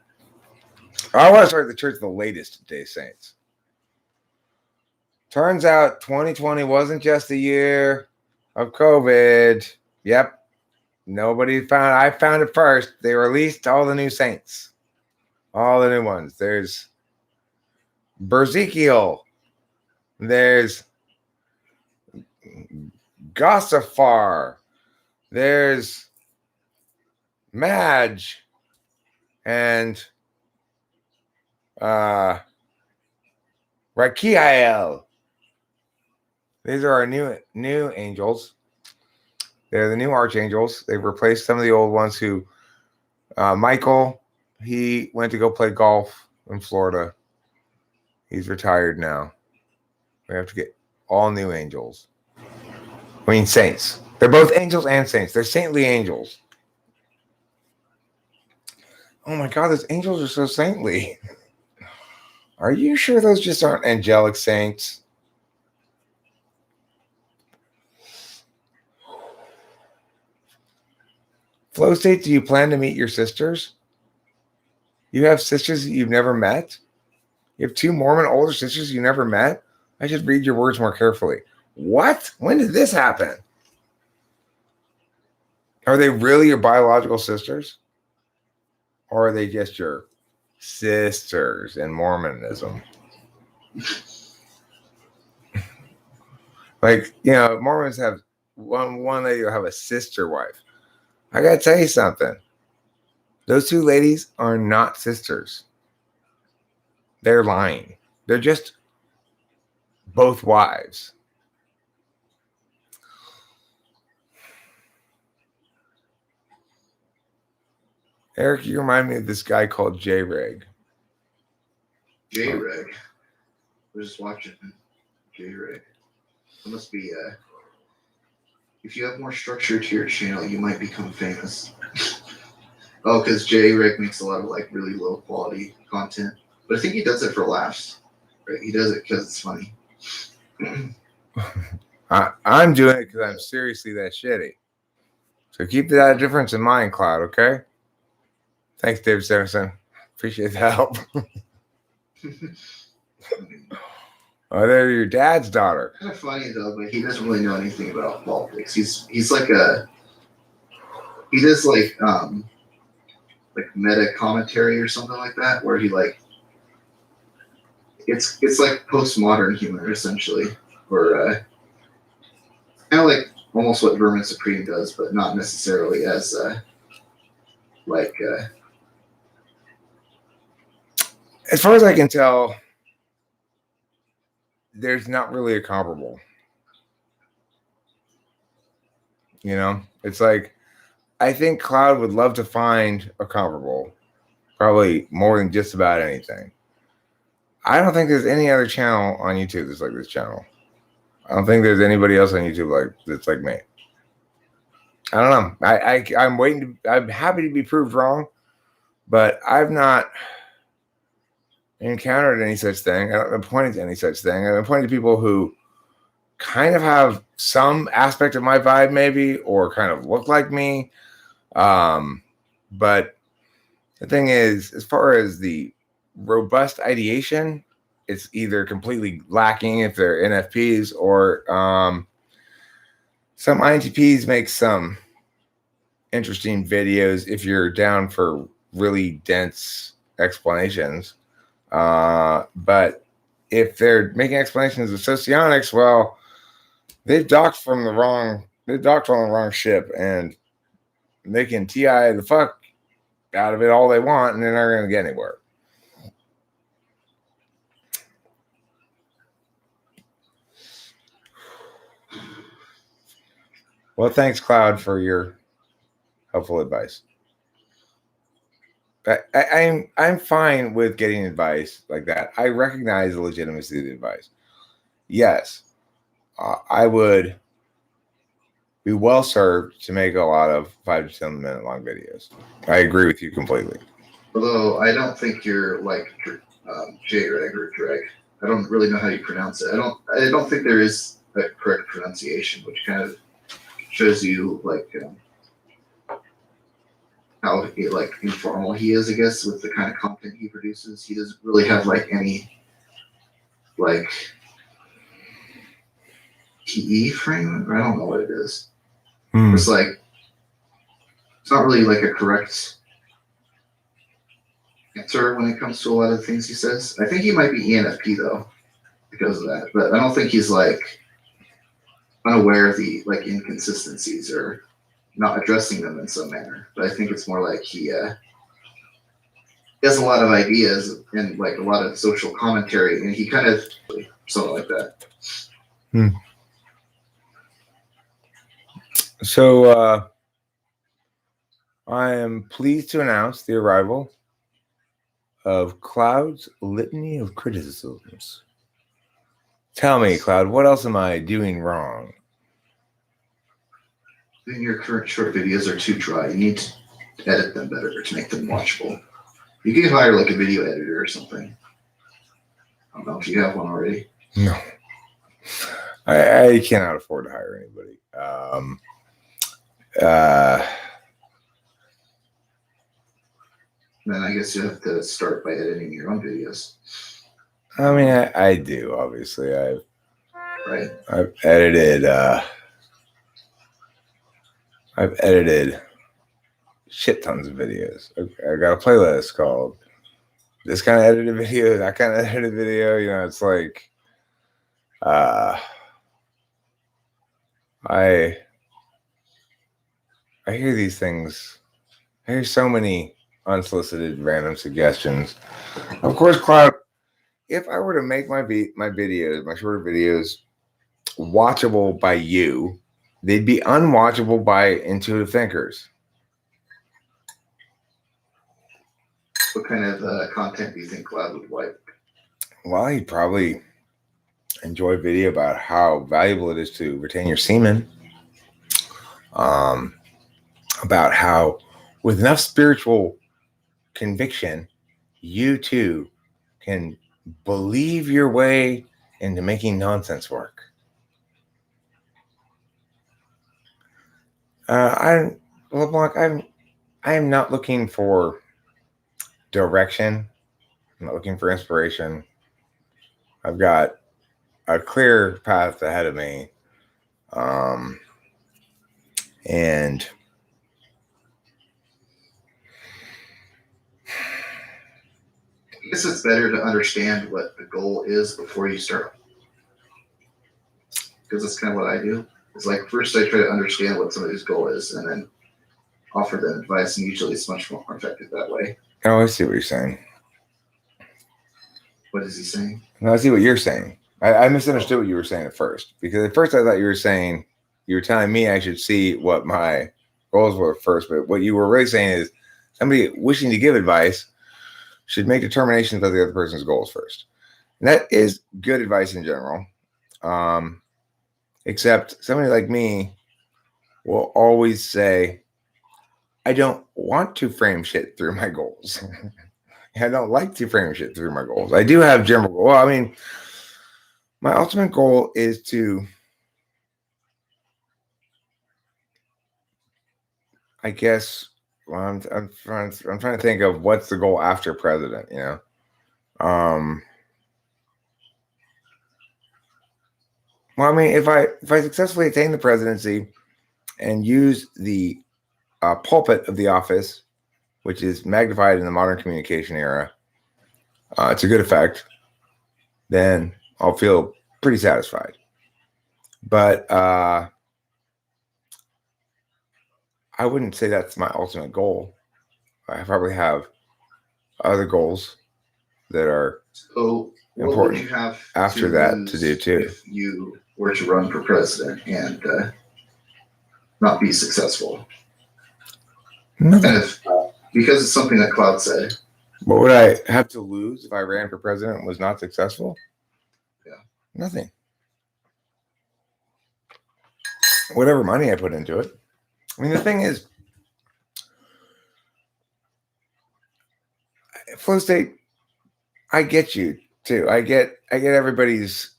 I want to start the Church of the Latest Day Saints. Turns out 2020 wasn't just a year of COVID. Yep. I found it first. They released all the new saints. All the new ones. There's Berzekiel. There's Gossifar. There's Madge. And Rakiel. These are our new angels. They're the new archangels. They've replaced some of the old ones who, Michael, he went to go play golf in Florida. He's retired now. We have to get all new angels. I mean, saints. They're both angels and saints. They're saintly angels. Oh my God, those angels are so saintly. Are you sure those just aren't angelic saints? Flow State, do you plan to meet your sisters? You have sisters that you've never met? You have two Mormon older sisters you never met? I should read your words more carefully. What? When did this happen? Are they really your biological sisters? Or are they just your sisters in Mormonism? Like, Mormons have one lady will have a sister wife. I got to tell you something. Those two ladies are not sisters. They're lying. They're just both wives. Eric, you remind me of this guy called J-Reg. J-Reg. We're just watching J-Reg. It must be, if you have more structure to your channel, you might become famous. Oh, because J-Reg makes a lot of, really low quality content. But I think he does it for laughs. Right? He does it because it's funny. I'm doing it because I'm seriously that shitty. So keep that difference in mind, Cloud, okay? Thanks, David Stevenson. Appreciate the help. Oh, they're your dad's daughter. Kind of funny though, but he doesn't really know anything about politics. He does meta commentary or something like that, where he it's like postmodern humor essentially, or kind of like almost what Vermin Supreme does, but not necessarily as as far as I can tell, there's not really a comparable. It's like, I think Cloud would love to find a comparable, probably more than just about anything. I don't think there's any other channel on YouTube that's like this channel. I don't think there's anybody else on YouTube that's like me. I don't know. I'm waiting I'm happy to be proved wrong, but I've not encountered any such thing. I haven't been pointing to any such thing. I've been pointing to people who kind of have some aspect of my vibe, maybe, or kind of look like me. But the thing is, as far as the robust ideation, it's either completely lacking if they're NFPs, or some INTPs make some interesting videos if you're down for really dense explanations. But if they're making explanations of socionics, well, they've docked on the wrong ship, and they can TI the fuck out of it all they want, and they're not going to get anywhere. Well, thanks, Cloud, for your helpful advice. I'm fine with getting advice like that. I recognize the legitimacy of the advice. Yes, I would be well served to make a lot of 5 to 10 minute long videos. I agree with you completely. Although I don't think you're like J-Reg or Dreg. I don't really know how you pronounce it. I don't think there is a correct pronunciation, which kind of shows you like how like informal he is, I guess, with the kind of content he produces. He doesn't really have like any like PE frame, or I don't know what it is. It's like it's not really like a correct answer when it comes to a lot of the things he says. I think he might be ENFP though, because of that. But I don't think he's like unaware of the like inconsistencies or not addressing them in some manner. But I think it's more like he has a lot of ideas and like a lot of social commentary, and he kind of something like that. So I am pleased to announce the arrival of Cloud's litany of criticisms. Tell me, Cloud, what else am I doing wrong? I think your current short videos are too dry. You need to edit them better to make them watchable. You could hire like a video editor or something. I don't know if you have one already. No. I cannot afford to hire anybody. Then I guess you have to start by editing your own videos. I mean, I do, obviously. I've edited shit tons of videos. I got a playlist called this kind of edited video, that kind of edited video. You know, it's like I hear these things. I hear so many unsolicited random suggestions. Of course, Cloud, if I were to make my videos, my shorter videos, watchable by you, they'd be unwatchable by intuitive thinkers. What kind of content do you think Cloud would like? Well, he'd probably enjoy video about how valuable it is to retain your semen. About how, with enough spiritual conviction, you too can believe your way into making nonsense work. I'm not looking for direction. I'm not looking for inspiration. I've got a clear path ahead of me. And I guess it's better to understand what the goal is before you start. Because that's kind of what I do. It's like first I try to understand what somebody's goal is and then offer them advice, and usually it's much more effective that way. Oh, I see what you're saying. What is he saying? No, I see what you're saying. I misunderstood what you were saying at first, because at first I thought you were telling me I should see what my goals were first, but what you were really saying is somebody wishing to give advice should make determinations about the other person's goals first. And that is good advice in general. Except somebody like me will always say, I don't want to frame shit through my goals. I don't like to frame shit through my goals. I do have general goals. Well, I mean, my ultimate goal is to, I guess, well, I'm trying to think of what's the goal after president, you know? Well, I mean, if I successfully attain the presidency and use the pulpit of the office, which is magnified in the modern communication era, to good effect, then I'll feel pretty satisfied. But I wouldn't say that's my ultimate goal. I probably have other goals that are important would you have after that to do too. If you were to run for president and not be successful? Nothing. And if, because it's something that Cloud said. What would I have to lose if I ran for president and was not successful? Yeah. Nothing. Whatever money I put into it. I mean, the thing is, Flow State, I get you too. I get everybody's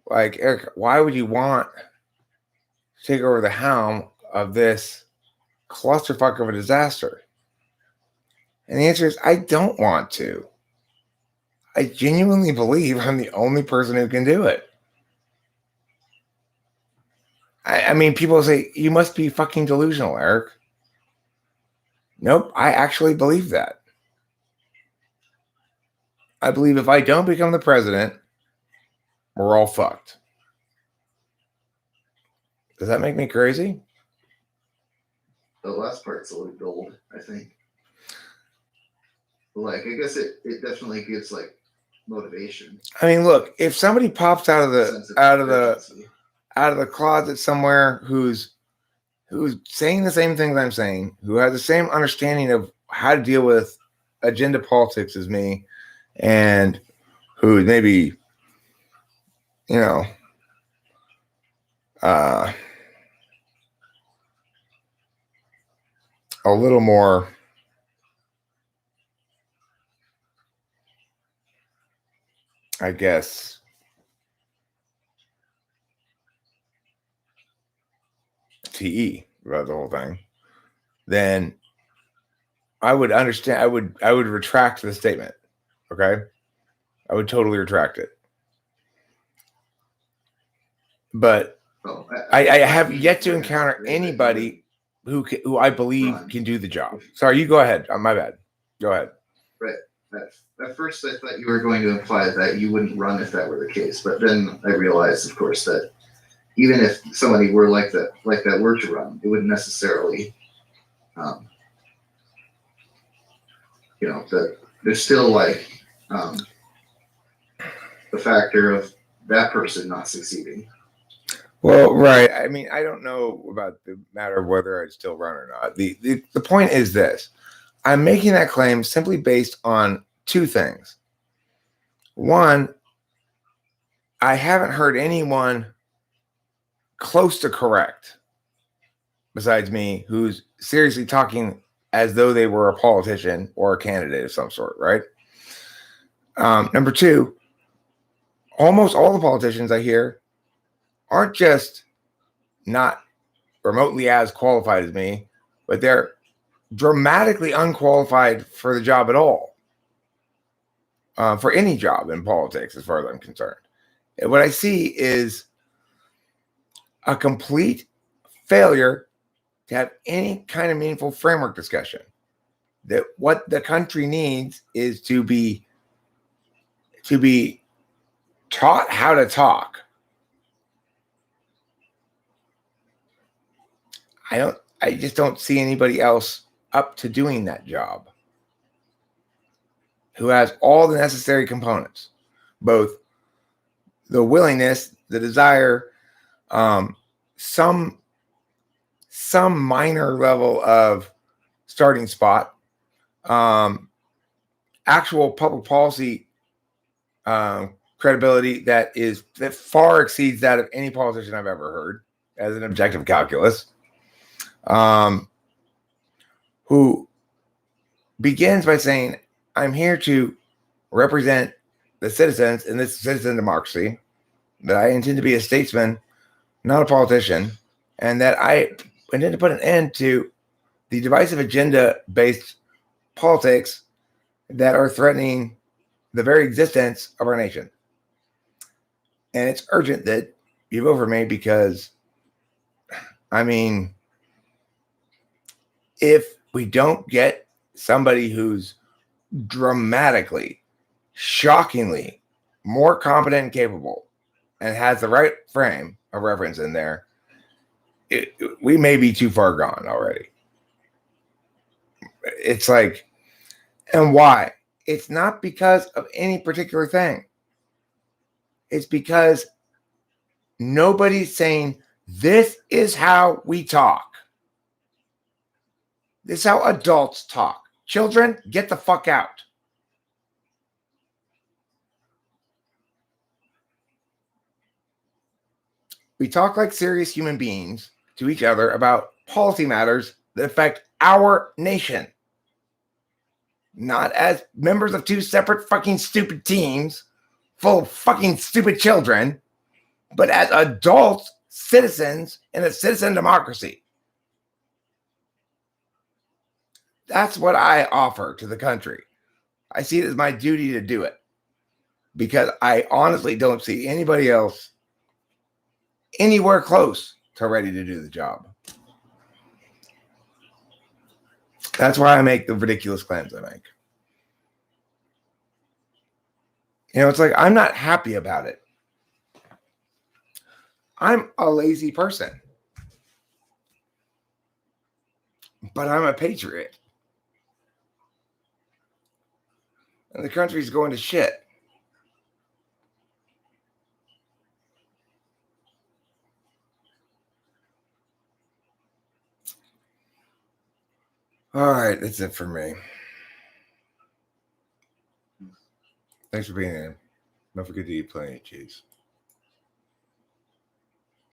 like, Eric, why would you want to take over the helm of this clusterfuck of a disaster? And the answer is, I don't want to. I genuinely believe I'm the only person who can do it. I mean, people say, you must be fucking delusional, Eric. Nope, I actually believe that. I believe if I don't become the president, we're all fucked. Does that make me crazy? The last part's a little gold, I think. Like, I guess it definitely gives like motivation. I mean, look, if somebody pops out of the closet somewhere who's saying the same things I'm saying, who has the same understanding of how to deal with agenda politics as me, and who maybe, you know, a little more I guess TE about the whole thing, then I would understand. I would retract the statement. Okay, I would totally retract it. But I have yet to encounter anybody who I believe can do the job. Sorry, you go ahead. My bad. Go ahead. Right. At first, I thought you were going to imply that you wouldn't run if that were the case, but then I realized, of course, that even if somebody were like that were to run, it wouldn't necessarily, that there's still like the factor of that person not succeeding. Well, right. I mean, I don't know about the matter of whether I'd still run or not. The point is this. I'm making that claim simply based on two things. One, I haven't heard anyone close to correct besides me who's seriously talking as though they were a politician or a candidate of some sort, right? Number two, almost all the politicians I hear aren't just not remotely as qualified as me, but they're dramatically unqualified for the job at all, for any job in politics, as far as I'm concerned. And what I see is a complete failure to have any kind of meaningful framework discussion. That what the country needs is to be taught how to talk. I just don't see anybody else up to doing that job who has all the necessary components, both the willingness, the desire, some minor level of starting spot, actual public policy credibility that far exceeds that of any politician I've ever heard as an objective calculus, who begins by saying, I'm here to represent the citizens in this citizen democracy, that I intend to be a statesman, not a politician, and that I intend to put an end to the divisive agenda-based politics that are threatening the very existence of our nation. And it's urgent that you vote for me because, I mean, if we don't get somebody who's dramatically, shockingly more competent and capable and has the right frame of reference in there, we may be too far gone already. It's like, and why? It's not because of any particular thing. It's because nobody's saying, this is how we talk. This is how adults talk. Children, get the fuck out. We talk like serious human beings to each other about policy matters that affect our nation. Not as members of two separate fucking stupid teams full of fucking stupid children, but as adult citizens in a citizen democracy. That's what I offer to the country. I see it as my duty to do it because I honestly don't see anybody else anywhere close to ready to do the job. That's why I make the ridiculous claims I make. You know, it's like, I'm not happy about it. I'm a lazy person, but I'm a patriot. And the country's going to shit. All right, that's it for me. Thanks for being here. Don't forget to eat plenty of cheese.